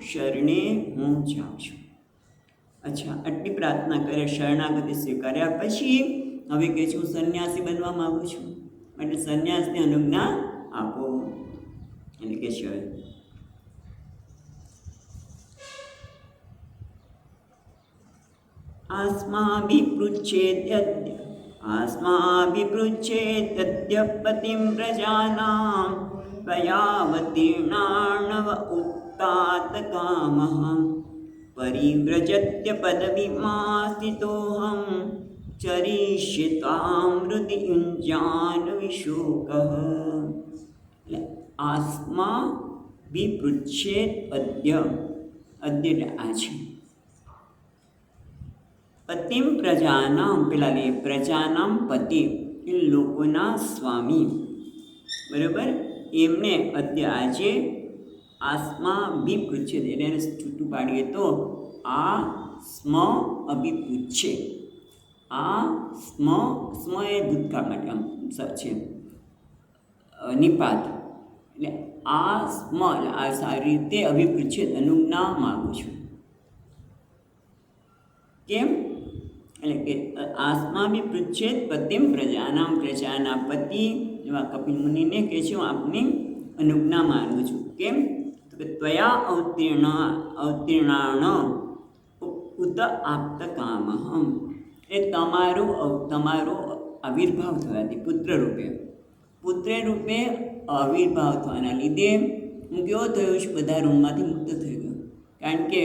શરણે હું જાઉં છું. અચ્છા, આટલી પ્રાર્થના કરે, શરણાગતિ સ્વીકાર્યા પછી હવે કહે છું સંન્યાસી બનવા માગું છું, એટલે સંન્યાસની અનુજ્ઞા આપો. એટલે કે છે આસ્માભિપૃચ્છેદ્ય પતિમ પ્રજાનાં ત્વયાવતીર્ણાર્ણવ ઉત્તાત કામઃ પરિવ્રજત્ય પદવીમાસ્થિતોऽહં ચરિષ્યે ત્વાં હૃદિ યુञ्जान વિશોકઃ. એટલે આસ્મા વિપૃચ્છેદ અદ્ય એટલે આ છે. પતિમ પ્રજાનામ, પેલા લે પ્રજાનામ પતિ એ લોકોના સ્વામી, બરાબર, એમને અદ્ય આજે આસ્મા અભિપૃચ્છેદ એને છૂટું પાડીએ તો આ સ્મ અભિપૃચ્છે. આ સ્મ એ ભૂતકાળ માટે આમ છે નિપાત, એટલે આ સ્મ આ સારી રીતે અભિપૃચ્છેદ અનુજ્ઞા માગું છું. કેમ? એટલે કે આસ્માભી પૃચ્છેદ પતિમ પ્રજાનામ, પ્રજાના પતિ એવા કપિલ મુનિને કહે છે હું આપની અનુજ્ઞા માગું છું. કેમ? તો કે ત્વયા અવતીર્ણાણ ઉત આપ્ત કામહમ, એ તમારો આવિર્ભાવ થવાથી પુત્ર રૂપે આવિર્ભાવ થવાના લીધે હું કેવો થયો છું? બધા ઋણમાંથી મુક્ત થઈ ગયો. કારણ કે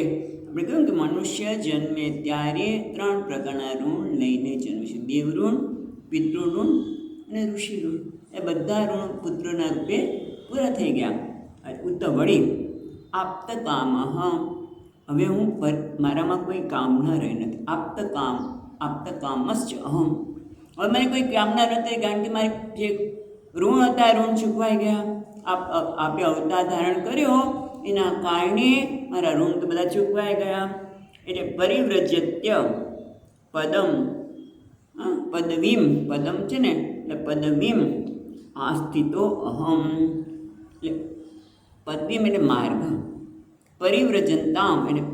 આપણે કહ્યું કે મનુષ્ય જન્મે ત્યારે 3 પ્રકારના ઋણ લઈને જન્મે છે: દેવ ઋણ, પિતૃ ઋણ અને ઋષિ ઋણ. એ બધા ઋણ પુત્રના રૂપે પૂરા થઈ ગયા. ઉત્ત વળી આપ્ત કામ, હવે હું મારામાં કોઈ કામના રહી નથી. આપ્ત કામશ્ચ અહમ, હવે મને કોઈ કામના નથી, કારણ કે મારે જે ઋણ હતા ઋણ ચૂકવાઈ ગયા. આપે અવતાર ધારણ કર્યો એના કારણે મારા ઋણ તો બધા ચૂકવાઈ ગયા. એટલે પરિવ્રજત્ય પદવીમ છે ને, એટલે પદવીમ આસ્થિતો અહમ, એટલે પદવીમ એટલે માર્ગ, પરિવ્રજંતામ એટલે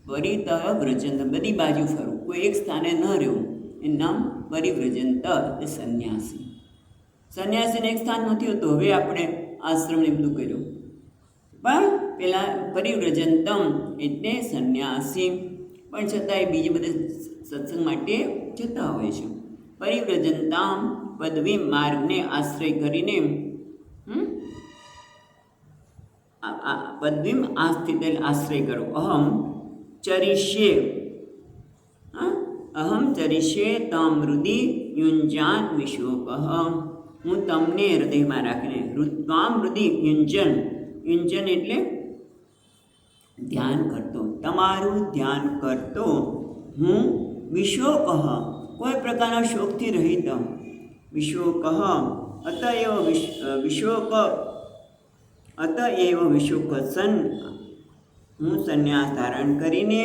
પરિતઃ વ્રજંત, બધી બાજુ ફરવું, કોઈ એક સ્થાને ન રહેવું, એનું નામ પરિવ્રજંત એટલે સંન્યાસી. સંન્યાસીને એક સ્થાન નથી હોતું. હવે આપણે આશ્રમને બધું કર્યું, પણ પેલા પરિવ્રજંતમ એટલે સંન્યાસી, પણ છતાંય બીજે બધે સત્સંગ માટે જતા હોય છે. પરિવ્રજંતામ પદવી માર્ગને આશ્રય કરીને પદવીમ આસ્થિત આશ્રય કરો. અહમ ચરિષ્યે અહમ ચરિષ્યે તમ હૃદિ યુંજાન વિશોકઃ. હું તમને હૃદયમાં રાખીને ત્વામ હૃદિ યુંજન. યુંજન એટલે ધ્યાન કરતો, તમારું ધ્યાન કરતો હું વિશોકઃ, કોઈ પ્રકારના શોકથી રહિત. વિશોકઃ અતએવ વિશોક અતએવ વિશોક સન. હું સંન્યાસ ધારણ કરીને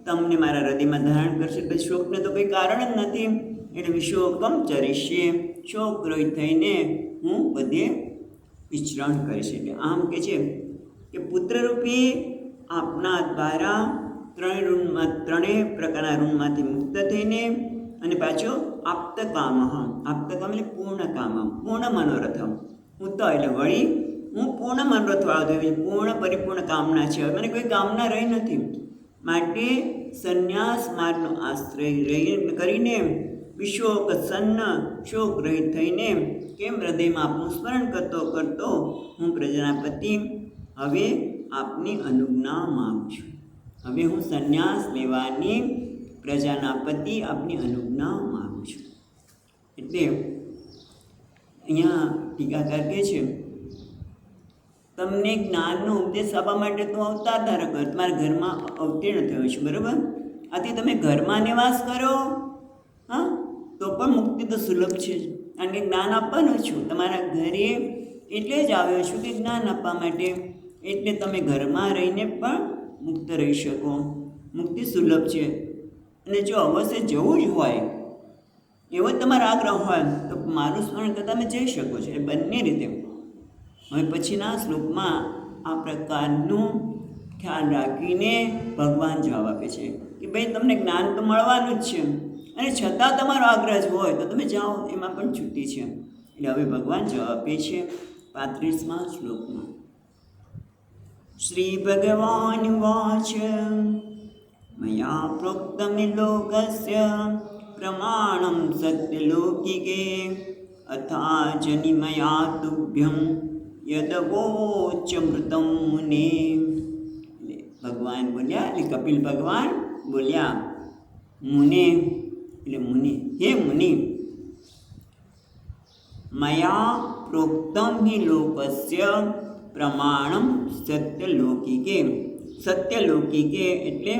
તમને મારા હૃદયમાં ધારણ કરશે. પછી શોકને તો કંઈ કારણ જ નથી. એટલે વિશોકમ ચરિષ્યે, શોક રહિત થઈને હું બધે વિચરણ કરીશ. એટલે આમ કે છે કે પુત્રરૂપી આપના દ્વારા ત્રણેય પ્રકારના ઋણમાંથી મુક્ત થઈને અને પાછો આપ્તકામ. આપ્તકામ એટલે પૂર્ણ કામ, પૂર્ણ મનોરથમ. હું તો એટલે વળી હું પૂર્ણ મનોરથ વાળો થયો, પૂર્ણ પરિપૂર્ણ કામના છે. હવે મને કોઈ કામના રહી નથી. માટે સંન્યાસ માર્ગનો આશ્રય કરીને વિશોક સન્ન, શોક રહિત થઈને કેમ હૃદયમાં આપનું સ્મરણ કરતો કરતો હું પ્રજાપતિ હવે આપની અનુજ્ઞા માગું છું. હવે હું સંન્યાસ લેવાની પ્રજાના પતિ આપની અનુજ્ઞા માગું છું. એટલે અહીંયા ટીકાકાર કહે છે તમને જ્ઞાનનો ઉપદેશ આપવા માટે તો અવતાર ધારક તમારા ઘરમાં અવતીર્ણ થયો છે, બરાબર? આથી તમે ઘરમાં નિવાસ કરો, હા, તો પણ મુક્તિ તો સુલભ છે. કારણ કે જ્ઞાન આપવાનું છું તમારા ઘરે, એટલે જ આવ્યો છું કે જ્ઞાન આપવા માટે. એટલે તમે ઘરમાં રહીને પણ મુક્ત રહી શકો, મુક્તિ સુલભ છે. અને જો અવશ્ય જવું જ હોય, એવો તમારો આગ્રહ હોય, તો મારું સ્મરણ કરતાં તમે જઈ શકો છો. એ બંને રીતે. હવે પછીના શ્લોકમાં આ પ્રકારનું ખ્યાલ રાખીને ભગવાન જવાબ આપે છે કે ભાઈ તમને જ્ઞાન તો મળવાનું જ છે, અને છતાં તમારો આગ્રહ જ હોય તો તમે જાઓ, એમાં પણ છૂટી છે. એટલે હવે ભગવાન જવાબ આપે છે 35મા શ્લોકમાં. શ્રી ભગવાન વાચ મયા પ્રોક્તમિ લોકસ્ય પ્રમાણમ સત્યલોકિકે અથા જનિમયા તુભ્યમ યદવોચ્યમૃતમ મુને. ભગવાન બોલ્યા, એટલે કપિલ ભગવાન બોલ્યા મુને, એટલે મુનિ, હે મુનિ, મયા પ્રોક્તમ હિ લોકસ્ય પ્રમાણમ સત્યલૌકિકે. સત્યલૌકિકે એટલે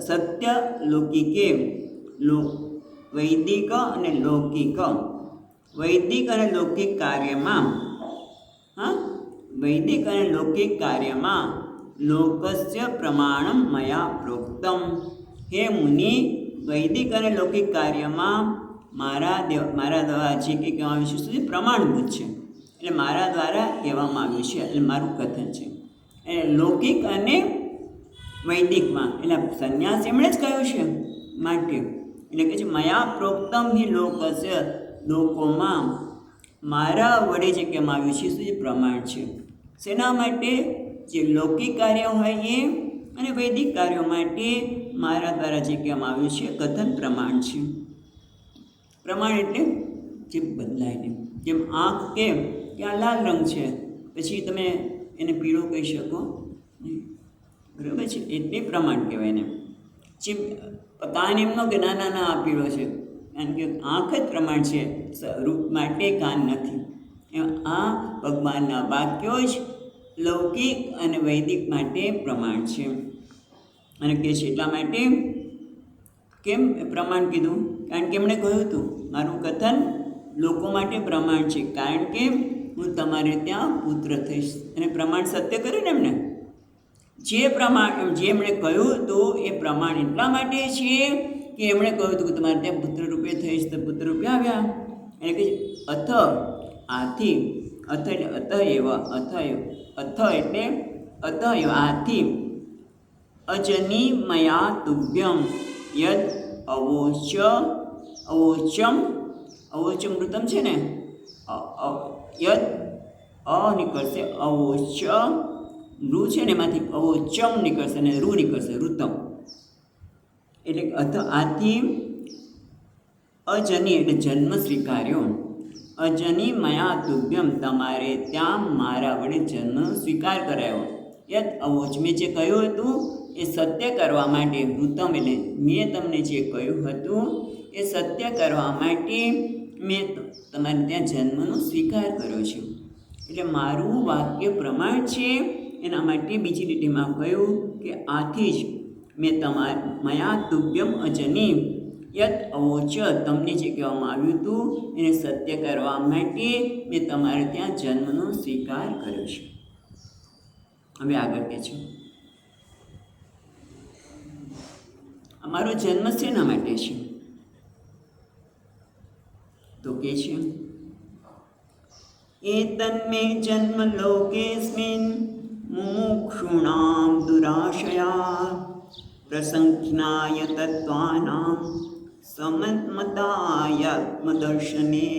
સત્યલૌકિકે, વૈદિક અને લૌકિક, વૈદિક અને લૌકિક કાર્યમાં, હા, વૈદિક અને લૌકિક કાર્યમાં લોકસ્ય પ્રમાણમ મયા પ્રોક્તમ. હે મુનિ, વૈદિક અને લૌકિક કાર્યમાં મારા દ્વારા જે કંઈ કહેવામાં આવ્યું છે સુધી પ્રમાણભૂત છે. એટલે મારા દ્વારા કહેવામાં આવ્યું છે, એટલે મારું કથન છે. એટલે લૌકિક અને વૈદિકમાં, એટલે સંન્યાસ એમણે જ કહ્યું છે માટે. એટલે કે છે મયા પ્રોક્તમ હિ લોકસ્ય, લોકોમાં મારા વડે જે કહેવામાં આવ્યું છે સુધી પ્રમાણ છે. શેના માટે? જે લૌકિક કાર્ય હોય એ, અને વૈદિક કાર્યો માટે મારા દ્વારા જે કહેવામાં આવ્યું છે કથન પ્રમાણ છે. પ્રમાણ એટલે જે બદલાય નહીં. જેમ આંખ કેમ કે આ લાલ રંગ છે, પછી તમે એને પીળો કહી શકો નહીં, બરાબર છે? એટલે પ્રમાણ કહેવાય એને. જેમ કાન એમનો કે ના ના ના આ પીળો છે, કારણ કે આંખ જ પ્રમાણ છે, રૂપ માટે કાન નથી. એમ આ ભગવાનના વાક્યો જ લૌકિક અને વૈદિક માટે પ્રમાણ છે. અને કે છે એટલા માટે કેમ પ્રમાણ કીધું? કારણ કે એમણે કહ્યું હતું મારું કથન લોકો માટે પ્રમાણ છે, કારણ કે હું તમારે ત્યાં પુત્ર થઈશ. અને પ્રમાણ સત્ય કર્યું ને એમણે, જે પ્રમાણ જે એમણે કહ્યું હતું એ પ્રમાણ એટલા માટે છે કે એમણે કહ્યું હતું કે તમારે ત્યાં પુત્ર રૂપે થઈશ, તો પુત્ર રૂપે આવ્યા. એટલે કે અથ, આથી, અથ એટલે અથ એવા, અથ એટલે અથ એવા, આથી અજની મયા તુભ્યમ યદ અવોચમ મૃતમ છે ને, યદ અ નીકળશે, અવોચ રૂ છે ને એમાંથી અવોચમ નીકળશે અને રૂ નીકળશે, ઋતમ. એટલે અથ આથી અજની એટલે જન્મ સ્વીકાર્યો, અજની મયા તુભ્યમ તમારે ત્યાં મારા વડે જન્મ સ્વીકાર કરાયો. યદ અવોચ મેં જે કહ્યું હતું એ સત્ય કરવા માટે વૃત્તમ એટલે મેં તમને જે કહ્યું હતું એ સત્ય કરવા માટે મેં તમારે ત્યાં જન્મનો સ્વીકાર કર્યો છે. એટલે મારું વાક્ય પ્રમાણ છે. એના માટે બીજી લીટીમાં કહ્યું કે આથી જ મેં મયા તુભ્યમ અજની યત અવોચ, તમને જે કહેવામાં આવ્યું હતું એને સત્ય કરવા માટે મેં તમારે ત્યાં જન્મનો સ્વીકાર કર્યો છે. હવે આગળ કહે છે અમારો જન્મ શેના માટે છે? તો કે છે એતન્મે જન્મ લોકેસ્મિન મુમુક્ષૂણામ દુરાશયા પ્રસંખ્યાય તત્વાનામ સમત્મતાયાત્મદર્શને.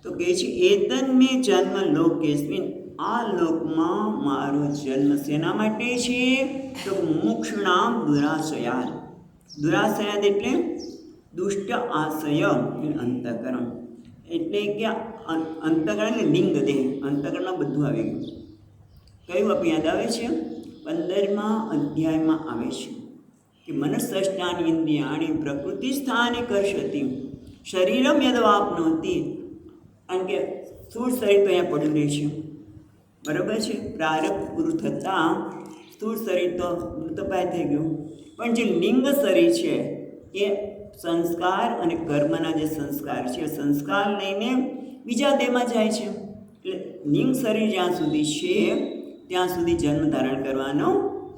તો કહે છે એતન્મે જન્મ લોકેસ્મિન, આ લોકમાં મારો જન્મ શેના માટે છે? તો મુમુક્ષૂણામ દુરાશયાત. દુરાશયાત એટલે દુષ્ટ આશય અંતઃકરણ, એટલે કે અંતઃકરણ એટલે લિંગ દેહ, અંતઃકરણમાં બધું આવી ગયું. કયું આપણે યાદ આવે છે? 15મા અધ્યાયમાં આવે છે કે મનસ્સષ્ટાનિ ઇન્દ્રિયાણિ પ્રકૃતિ સ્થાને કર્ષતિ શરીરમ યદવાપ્નોતિ. કારણ કે સ્થૂળ શરીર તો અહીંયા પડ્યું રહે છે, બરાબર છે. પ્રારબ્ધ પૂરું થતાં સ્થૂળ શરીર તો મૃતપાય થઈ ગયું, પણ જે લિંગ શરીર છે એ સંસ્કાર અને કર્મના જે સંસ્કાર છે એ સંસ્કાર લઈને બીજા દેહમાં જાય છે. એટલે લિંગ શરીર જ્યાં સુધી છે ત્યાં સુધી જન્મ ધારણ કરવાનો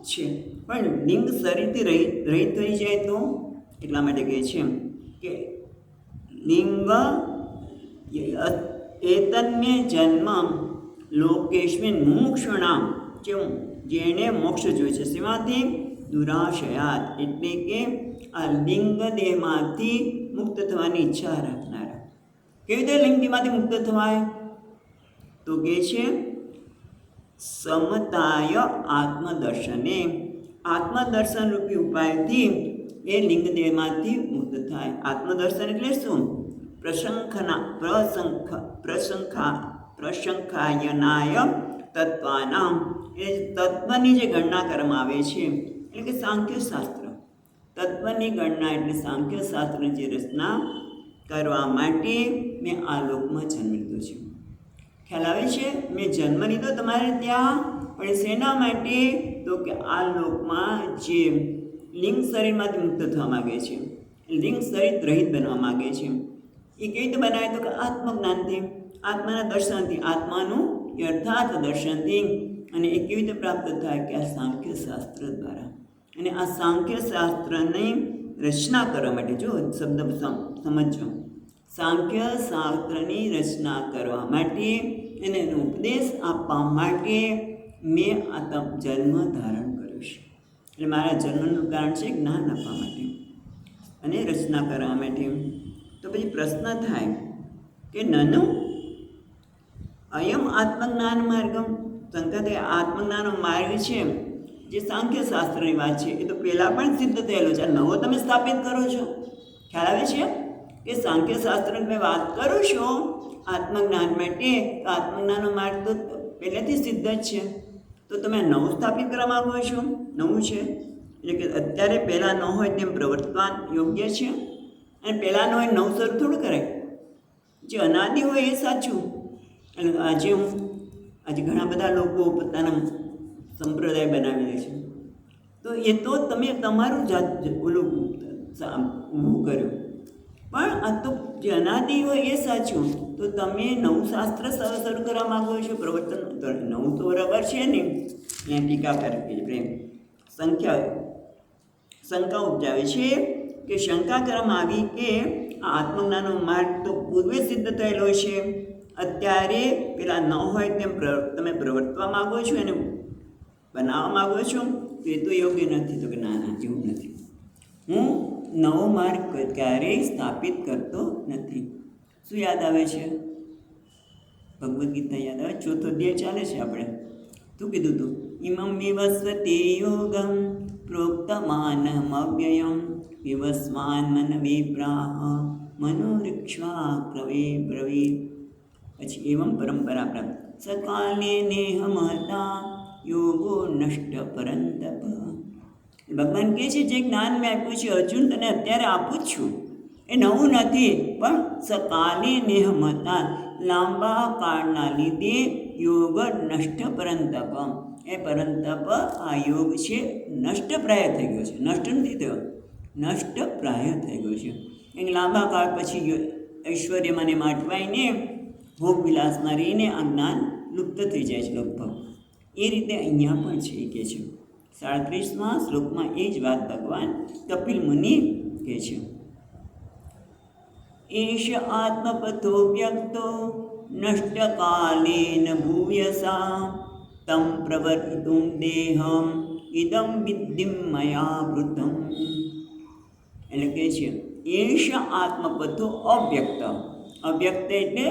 છે, પણ લિંગ શરીરથી રહિત થઈ જાય તો એટલા માટે કહે છે કે લિંગ એતન્મે જન્મ લોકેશ્મિન મુમુક્ષુણામ, જેણે મોક્ષ જોઈએ છે શેમાંથી? દુરાશયાત, એટલે કે આ લિંગ દેહમાંથી મુક્ત થવાની ઈચ્છા રાખનારા. કેવી રીતે લિંગ દેહમાંથી મુક્ત થવાય? તો કહે છે સમતાય આત્મદર્શને, આત્મદર્શન રૂપી ઉપાયથી એ લિંગ દેહમાંથી મુક્ત થાય. આત્મદર્શન એટલે શું? પ્રશંખાયનાય તત્વાનામ, એ તત્વની જે ગણના કરવામાં આવે છે એટલે કે સાંખ્યશાસ્ત્ર, તત્વની ગણના એટલે સાંખ્યશાસ્ત્રની જે રચના કરવા માટે મેં આ લોકમાં જન્મ લીધો છે. ખ્યાલ આવે છે? મેં જન્મ લીધો તમારે ત્યાં, પણ શેના માટે? તો કે આ લોકમાં જે લિંગ શરીરમાંથી મુક્ત થવા માગે છે, લિંગ શરીર રહિત બનવા માગે છે, એ કેવી રીતે બનાવે? તો કે આત્મજ્ઞાનથી, આત્માના દર્શનથી, આત્માનું યથાર્થ દર્શનથી. અને એ કેવી રીતે પ્રાપ્ત થાય? કે આ સાંખ્યશાસ્ત્ર દ્વારા. અને આ સાંખ્યશાસ્ત્રની રચના કરવા માટે, જો શબ્દ સમજો, સાંખ્યશાસ્ત્રની રચના કરવા માટે એને ઉપદેશ આપવા માટે મેં આ જન્મ ધારણ કર્યો છે. એટલે મારા જન્મનું કારણ છે જ્ઞાન આપવા માટે અને રચના કરવા માટે. તો પછી પ્રશ્ન થાય કે નનુ અયમ આત્મજ્ઞાન માર્ગમ, શંકા થાય આત્મજ્ઞાનનો માર્ગ છે જે સાંખ્યશાસ્ત્રની વાત છે એ તો પહેલાં પણ સિદ્ધ થયેલો છે, નવો તમે સ્થાપિત કરો છો. ખ્યાલ આવે છે કે સાંખ્યશાસ્ત્રની તમે વાત કરો છો આત્મજ્ઞાન માટે, તો આત્મજ્ઞાનનો માર્ગ તો પહેલેથી સિદ્ધ જ છે, તો તમે નવું સ્થાપિત કરવા માગો છો. નવું છે એટલે કે અત્યારે પહેલાં ન હોય તેમ પ્રવર્તવાન યોગ્ય છે, અને પહેલાં ન હોય નવું શરૂ થોડું કરાય. જે અનાદિ હોય એ સાચું. અને આજે ઘણા બધા લોકો પોતાના સંપ્રદાય બનાવી દે છે, તો એ તો તમે તમારું ઓલું ઊભું કર્યું, પણ આ તો જે અનાદિ હોય એ સાચું. તો તમે નવું શાસ્ત્ર શરૂ કરવા માગો છો, પ્રવર્તન નવું તો બરાબર છે ને. અહીંયા ટીકા કરી પ્રેમ શંકા ઉપજાવે છે કે શંકા કરવામાં આવી કે આ આત્મજ્ઞાનનો માર્ગ તો પૂર્વે સિદ્ધ થયેલો છે, અત્યારે પેલા ન હોય તેમ તમે પ્રવર્તવા માગો છો, એને બનાવવા માગો છો, તો એ તો યોગ્ય નથી. તો કે ના ના, એવું નથી. હું નવો માર્ગ ક્યારેય સ્થાપિત કરતો નથી. શું યાદ આવે છે? ભગવદ્ ગીતા યાદ આવે. ચોથો અધ્યાય ચાલે છે. આપણે શું કીધું હતું? ઇમં વિવસ્વતે યોગમ પ્રોક્તમાનમવ્યયમ વિવસ્વાન મન વિપ્રાહ મનોરીક્ષા બ્રવીત. પછી એવમ પરંપરા પ્રાપ્ત સકાલે નેહ મહતા યોગો નષ્ટ પરંતપ. ભગવાન કહે છે જે જ્ઞાન મેં આપ્યું છે અર્જુન તને અત્યારે આપું જ છું, એ નવું નથી, પણ સકાલે નેહ મતા, લાંબા કાળના લીધે યોગ નષ્ટ પરંતપ. એ પરંતપ આ યોગ છે નષ્ટપ્રાય થઈ ગયો છે. નષ્ટ નથી થયો, નષ્ટપ્રાય થઈ ગયો છે. એક લાંબા કાળ પછી ઐશ્વર્યમાં ને માટવાઈને ભોગ વિલાસમાં રહીને આ જ્ઞાન લુપ્ત થઈ જાય છે લગભગ. એ રીતે અહીંયા પણ છે કે છે 37મા શ્લોકમાં એ જ વાત ભગવાન કપિલ મુનિ કહે છે. એષ આત્મપથો વ્યક્તો નષ્ટકાલેન ભૂયસા તમ પ્રવર્તિતુમ દેહમ ઇદમ વિદ્ધિમ મયા વૃતમ. એટલે કહે છે એષ આત્મપથો અવ્યક્ત. અવ્યક્ત એટલે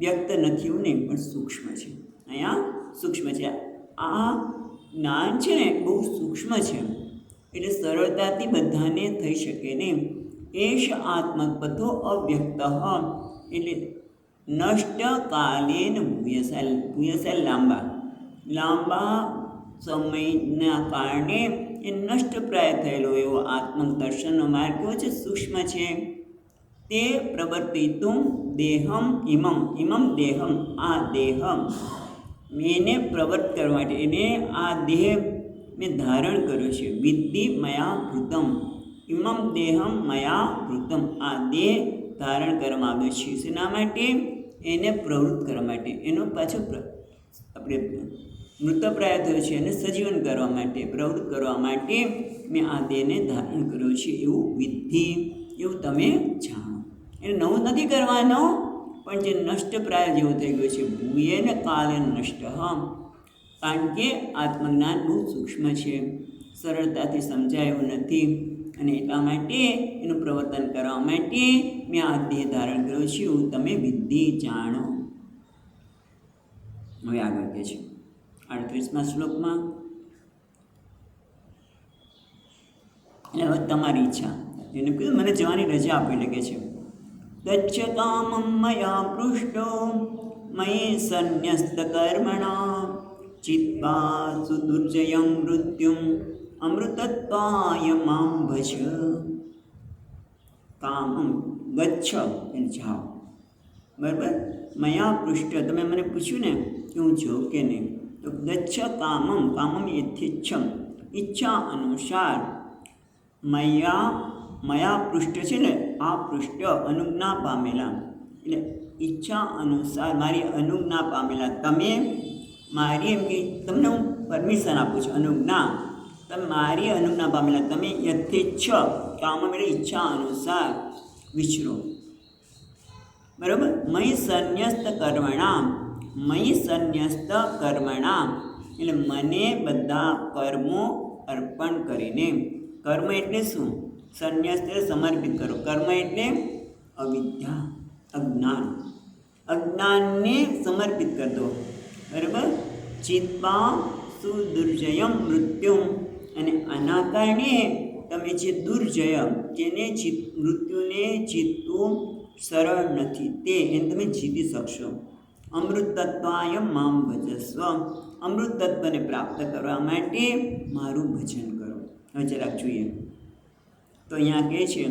વ્યક્ત નથી એવું નહીં, પણ સૂક્ષ્મ છે. અહીંયા સૂક્ષ્મ છે. આ જ્ઞાન છે ને બહુ સૂક્ષ્મ છે, એટલે સરળતાથી બધાને થઈ શકે નહીં. એષ આત્મપથો અવ્યક્ત એટલે નષ્ટ કાલેન ભૂયસા. ભૂયસા લાંબા સમયના કારણે એ નષ્ટપ્રાય થયેલો એવો આત્મદર્શનનો માર્ગ કેવો છે? સૂક્ષ્મ છે. તે પ્રવર્તિતુમ દેહમ ઇમમ દેહમ, આ દેહમ એને પ્રવર્ત કરવા માટે, એને આ દેહ મેં ધારણ કર્યો છે. વિદ્ધિ મયા ભૃતમ, ઇમમ દેહમ મયા ભૃતમ, આ દેહ ધારણ કરવામાં આવ્યો છે. શેના માટે? એને પ્રવૃત્ત કરવા માટે. એનો પાછો આપણે મૃતપ્રાય થયો છે એને સજીવન કરવા માટે, પ્રવૃત્ત કરવા માટે મેં આ દેહને ધારણ કર્યો છે. એવું વિદ્ધિ, એવું તમે જાણો. એને નવું નથી કરવાનો, પણ જે નષ્ટપ્રાય જેવું થઈ ગયું છે. ભૂયે ને કાલે નષ્ટ. કારણ કે આત્મજ્ઞાન બહુ સૂક્ષ્મ છે, સરળતાથી સમજાય એવું નથી, અને એટલા માટે એનું પ્રવર્તન કરવા માટે મેં આ દેહ ધારણ કર્યો છે. એવું તમે વિદ્ધિ જાણો. હવે આગળ કહે છે 38મા શ્લોકમાં, એટલે હવે તમારી ઈચ્છા. એને કીધું મને જવાની રજા આપી લગે છે. ગચ્છ કામમ મયા પૃષ્ટો મયે સંન્યસ્ત કર્મણા ચિત્વા સુદુર્જયં મૃત્યુમ અમૃતત્વાય મામ ભજ. કામમ ગચ્છ એટલે જાઓ. બરાબર? મયા પૃષ્ટ તમે મને પૂછ્યું ને કે હું જાઉં કે નહીં, તો ગચ્છ કામમ યથેચ્છમ, ઈચ્છા અનુસાર. મયા પૃષ્ઠ છે ને, આ પૃષ્ઠ અનુજ્ઞા પામેલા, એટલે ઈચ્છા અનુસાર મારી અનુજ્ઞા પામેલા. તમે મારી એમ કે તમને હું પરમિશન આપું છું, અનુજ્ઞા. તમે મારી અનુજ્ઞા પામેલા, તમે યથેચ્છ કામ એટલે ઈચ્છા અનુસાર વિચરો. બરાબર? મય સંન્યસ્ત કર્મણા, એટલે મને બધા કર્મો અર્પણ કરીને. કર્મ એટલે શું? સંન્યસ્ત એટલે સમર્પિત કરો. કર્મ એટલે અવિદ્યા, અજ્ઞાનને સમર્પિત કરી દો. બરાબર? ચિત્વા સુદુર્જયમ મૃત્યુમ, અને આના કારણે તમે જે દુર્જય, જેને મૃત્યુને જીતવું સરળ નથી, તે એને તમે જીતી શકશો. અમૃત તત્વાય મામ ભજસ્વ, અમૃત તત્વને પ્રાપ્ત કરવા માટે મારું ભજન કરો. હવે જરાક જોઈએ તો અહીંયા કહે છે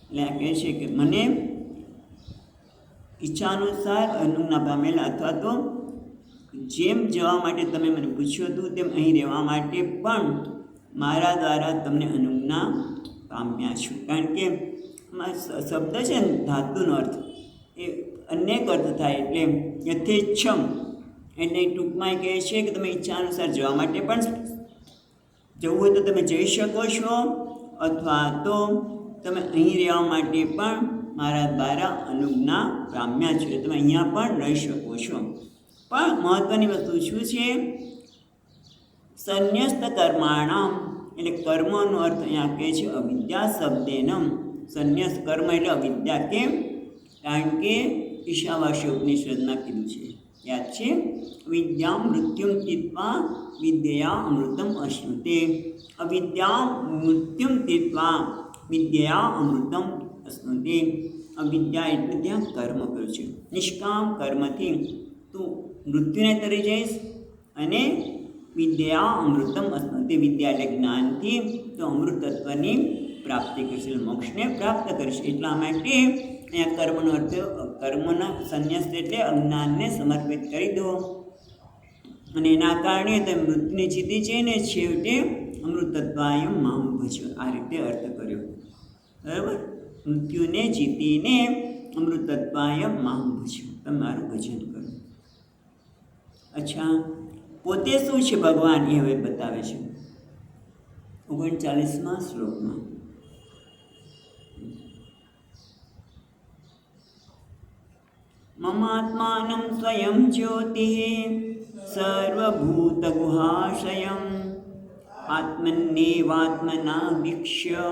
એટલે આ કહે છે કે મને ઈચ્છાનુસાર અનુજ્ઞા પામેલા, અથવા તો જેમ જવા માટે તમે મને પૂછ્યું હતું તેમ અહીં રહેવા માટે પણ મારા દ્વારા તમને અનુજ્ઞા પામ્યા છું. કારણ કે શબ્દ છે ને ધાતુનો અર્થ એ અનેક અર્થ થાય, એટલે યથેચ્છમ એટલે ટૂંકમાં કહે છે કે તમે ઈચ્છા અનુસાર જવા માટે પણ જવું હોય તો તમે જઈ શકો છો, અથવા તો તમે અહીં રહેવા માટે પણ મારા દ્વારા અનુજ્ઞા પામ્યા છો, તમે અહીંયા પણ રહી શકો છો. પણ મહત્ત્વની વસ્તુ શું છે? સંન્યસ્ત કર્માણામ, એટલે કર્મનો અર્થ અહીંયા કહે છે અવિદ્યા શબ્દેનમ. સંન્યસ્ત કર્મ એટલે અવિદ્યા. કેમ? કારણ કે ઈશાવાસ્ય ઉપનિષદમાં કીધું છે, યાદ છે? વિદ્યા મૃત્યુમ તીત્વા વિદ્યા અમૃતમ અશ્નુતે. અવિદ્યા મૃત્યુમ તીત્વા વિદ્યા અમૃતમ અશ્નુતે. અવિદ્યા એટલે ત્યાં કર્મ કર્યું છે. નિષ્કામ કર્મથી તું મૃત્યુને તરી જઈશ અને વિદ્યા અમૃતમ અશ્નુતે. વિદ્યા એટલે જ્ઞાનથી તો અમૃત તત્વની પ્રાપ્તિ કરીશ, મોક્ષને પ્રાપ્ત કરીશ. એટલા માટે અહીંયા કર્મનો અર્થ, કર્મના સંન્યાસ એટલે અજ્ઞાનને સમર્પિત કરી દો અને એના કારણે તમે મૃત્યુને જીતી છે ને છેવટે અમૃતત્વાયમ મામ ભજો. આ રીતે અર્થ કર્યો. બરાબર? મૃત્યુને જીતીને અમૃતત્વાયમ મામ ભજો, તમે મારું ભજન કરો. અચ્છા, પોતે શું છે ભગવાન એ હવે બતાવે છે 39મા શ્લોકમાં. મમાત્માનં સ્વયં જ્યોતિઃ સર્વભૂતગુહાશયં આત્મન્યેવાત્મના વીક્ષ્ય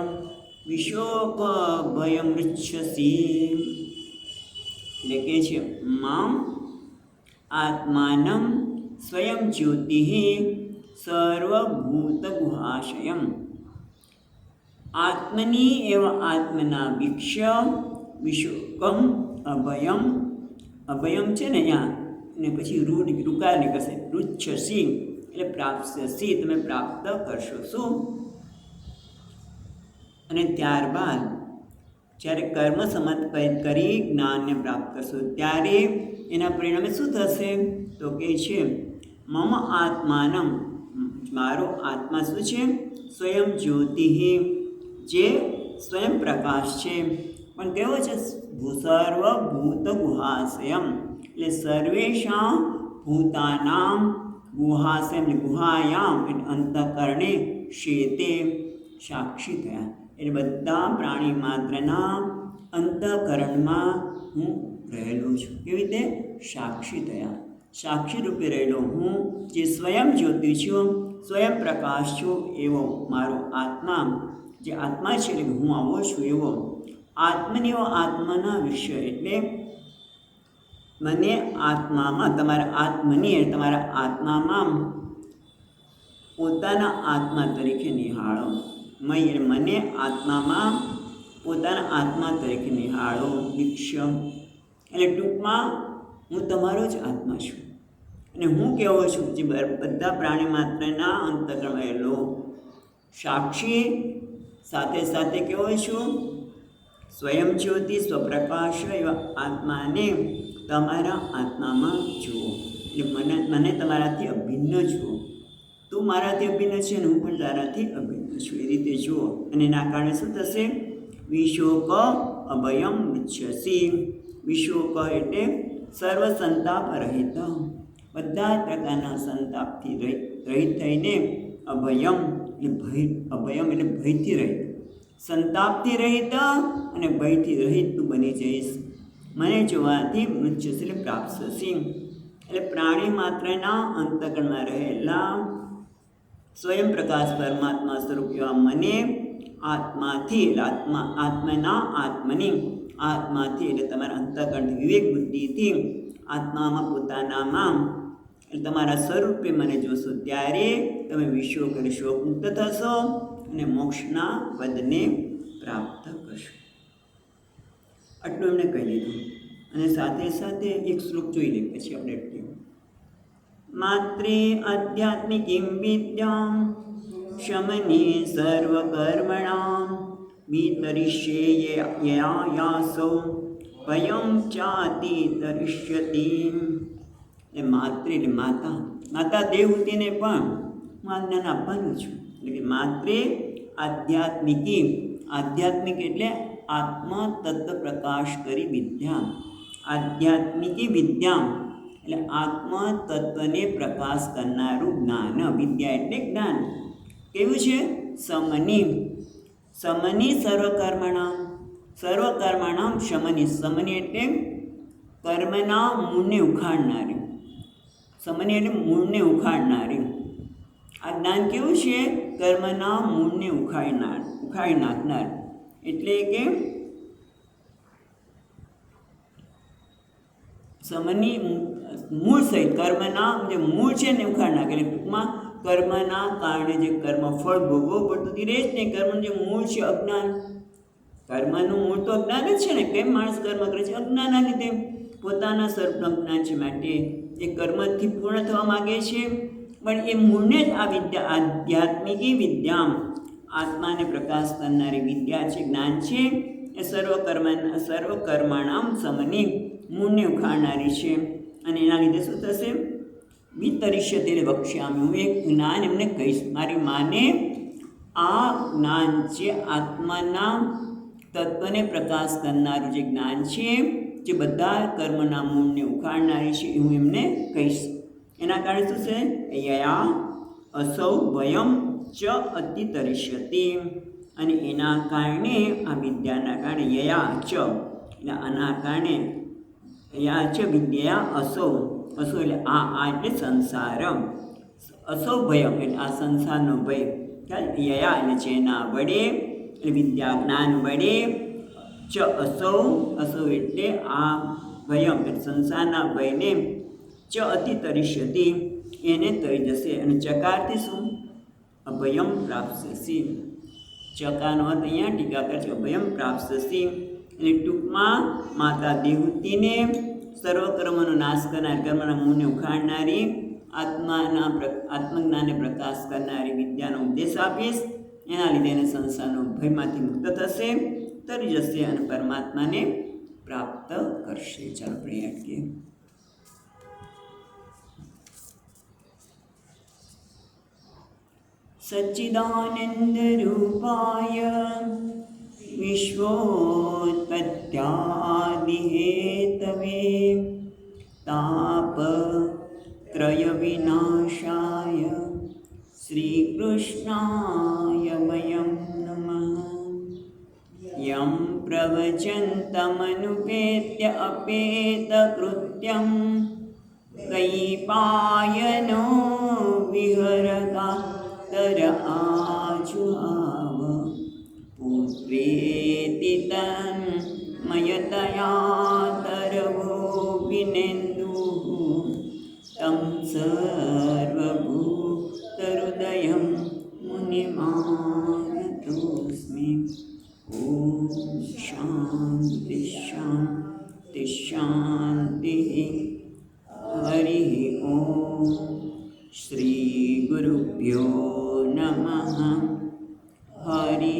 વિશોકભયમૃચ્છસી. એટલે કે છે મામ આત્માનં સ્વયં જ્યોતિઃ સર્વભૂતગુહાશયં આત્મની એવ આત્મના વીક્ષ્ય વિશોકમ અભયમ. અભયમ છે ને અહીંયા, ને પછી રૂકાર નીકળશે, રુચ્છસી એટલે પ્રાપ્સ્યસી, તમે પ્રાપ્ત કરશો. શું? અને ત્યારબાદ જ્યારે કર્મ સમર્પિત કરી જ્ઞાનને પ્રાપ્ત કરશો ત્યારે એના પરિણામે શું થશે? તો કે છે મમ આત્માનમ, મારો આત્મા શું છે? સ્વયં જ્યોતિઃ, જે સ્વયં પ્રકાશ છે, પણ કેવો છે? સર્વભૂત ગુહાશયમ એટલે સર્વેષાં ભૂતાનામ ગુહાશયમ એટલે ગુહાયામ એટલે અંતઃકરણે શેતે સાક્ષી થયા. એટલે બધા પ્રાણી માત્રના અંતઃકરણમાં હું રહેલો છું. કેવી રીતે? સાક્ષી થયા. સાક્ષી રૂપે રહેલો હું, જે સ્વયં જ્યોતિ છું, સ્વયં પ્રકાશ છું, એવો મારો આત્મા, જે આત્મા છે એટલે હું આવો છું એવો આત્મનીઓ આત્માના વિષય એટલે મને આત્મામાં, તમારા આત્મની એટલે તમારા આત્મામાં પોતાના આત્મા તરીકે નિહાળો. મય એટલે મને આત્મામાં પોતાના આત્મા તરીકે નિહાળો. વિક્ષમ એટલે ટૂંકમાં હું તમારો જ આત્મા છું અને હું કેવો છું? જે બધા પ્રાણી માત્રના અંતઃકરણ રહેલો સાક્ષી, સાથે સાથે કેવો છું? સ્વયં જ્યોતિ સ્વપ્રકાશ એવા આત્માને તમારા આત્મામાં જુઓ. એટલે મને તમારાથી અભિન્ન જુઓ. તું મારાથી અભિન્ન છે અને હું પણ તારાથી અભિન્ન છું, એ રીતે જુઓ. અને એના કારણે શું થશે? વિશોક અભયમ વૃચ્છસી. વિશોક એટલે સર્વ સંતાપ રહિત, બધા જ પ્રકારના સંતાપથી રહિત થઈને અભયમ એટલે ભય, અભયમ એટલે ભયથી રહિત, સંતાપથી રહિત અને ભયથી રહિત તું બની જઈશ. મને જોવાથી મૃત્યુસી એટલે પ્રાપ્તસી એટલે પ્રાણી માત્રના અંતઃકરણમાં રહેલા સ્વયં પ્રકાશ પરમાત્મા સ્વરૂપ એવા મને આત્માથી એટલે આત્મના આત્મની, આત્માથી એટલે તમારા અંતઃકરણ વિવેક બુદ્ધિથી આત્મામાં પોતાનામાં એટલે તમારા સ્વરૂપે મને જોશો ત્યારે તમે વિશોક એટલે શોકમુક્ત થશો અને મોક્ષના પદને પ્રાપ્ત કરશો. આટલું એમણે કહી દીધું. અને સાથે સાથે એક શ્લોક જોઈ લે પછી આપણે એટલી માત્રે આધ્યાત્મિકીમ વિદ્યામ શમને સર્વકર્મણામ વિતરિષ્યે યાસો ભયમ ચાતિ તરિષ્યતિ. એ માત્રે એટલે માતા, માતા દેવહૂતિને પણ હું આજ્ઞાન આપવાનું છું. એટલે કે માત્રે આધ્યાત્મિકી, આધ્યાત્મિક એટલે આત્મ તત્વ પ્રકાશ કરી વિદ્યા, આધ્યાત્મિકી વિદ્યા એટલે આત્મ તત્વને પ્રકાશ કરનારું જ્ઞાન. વિદ્યા એટલે જ્ઞાન. કેવું છે? સમની, સમની સર્વકર્મણામ, સર્વકર્મણામ શમની. સમની એટલે કર્મના મૂળને ઉખાડનારી, સમની એટલે મૂળને ઉખાડનારી. આ જ્ઞાન કેવું છે? કર્મના મૂળને ઉખાડી નાખનાર. એટલે કે સમની મૂળ સહિત કર્મના જે મૂળ છે ને ઉખાડી નાખે. એટલે ટૂંકમાં કર્મના કારણે જે કર્મ ફળ ભોગવવું પડતું રહે જ નહીં. કર્મનું જે મૂળ છે અજ્ઞાન, કર્મનું મૂળ તો અજ્ઞાન જ છે ને. કેમ માણસ કર્મ કરે છે? અજ્ઞાનના લીધે. પોતાના સ્વરૂપનું જ્ઞાન છે માટે એ કર્મથી પૂર્ણ થવા માગે છે. પણ એ મૂળને જ આ વિદ્યા, આધ્યાત્મિકી વિદ્યા, આત્માને પ્રકાશ કરનારી વિદ્યા છે, જ્ઞાન છે, એ સર્વકર્મણામ સમની, મૂળને ઉખાડનારી છે. અને એના લીધે શું થશે? વિતરિષ્યતે વક્ષ્યામિ, હું એક જ્ઞાન એમને કહીશ. મારી માને આ જ્ઞાન છે, આત્માના તત્વને પ્રકાશ કરનારું જે જ્ઞાન છે, જે બધા કર્મના મૂળને ઉખાડનારી છે, એ હું એમને કહીશ. એના કારણે શું છે? યયા અસૌ ભયમ ચ અતિતરિષ્યતિ. અને એના કારણે, આ વિદ્યાના કારણે, યયા ચ એટલે આના કારણે, યા ચ વિદ્યા અસૌ, અસૌ એટલે આ એટલે સંસાર, અસૌ ભયમ એટલે આ સંસારનો ભય. યયા એટલે જેના વડે, એટલે વિદ્યા જ્ઞાન વડે, ચ અસૌ, અસૌ એટલે આ ભયમ એટલે સંસારના ભયને, ચ અતિતરિષ્યતિ એને તરી જશે. અને ચકારથી શું? અભયમ પ્રાપ્સ્યસી. ચકાનો અર્થ અહીંયા ટીકાકર છે, અભયમ પ્રાપ્સ્યસી. એટલે ટૂંકમાં માતા દેવહૂતિને સર્વકર્મનો નાશ કરનાર, કર્મના મૂળને ઉખાડનારી, આત્મજ્ઞાનને પ્રકાશ કરનારી વિદ્યાનો ઉપદેશ આપીશ. એના લીધે એને સંસારનો ભયમાંથી મુક્ત થશે, તરી જશે અને પરમાત્માને પ્રાપ્ત કરશે. ચાલો આપણે અટકીએ. સચ્ચિદાનંદરૂપાય વિશ્વોત્પત્યાદિહેતવે તાપત્રય વિનાશાય શ્રીકૃષ્ણાય વયં નમઃ. યં પ્રવચन्तમનુપેત્ય અપેતકૃત્યં કૈપાયનો વિહરતા તર આજુહાવ. પુત્રેતિ તન્મયતયા તરવો વિનેન્દુઃ तं સર્વભૂતહૃદયં મુનિમાનતોऽસ્મि. ઓમ શાંતિ શાંતિ શાંતિ. હરિ ઓમ. શ્રી ગુરુભ્યો નમઃ. હરિ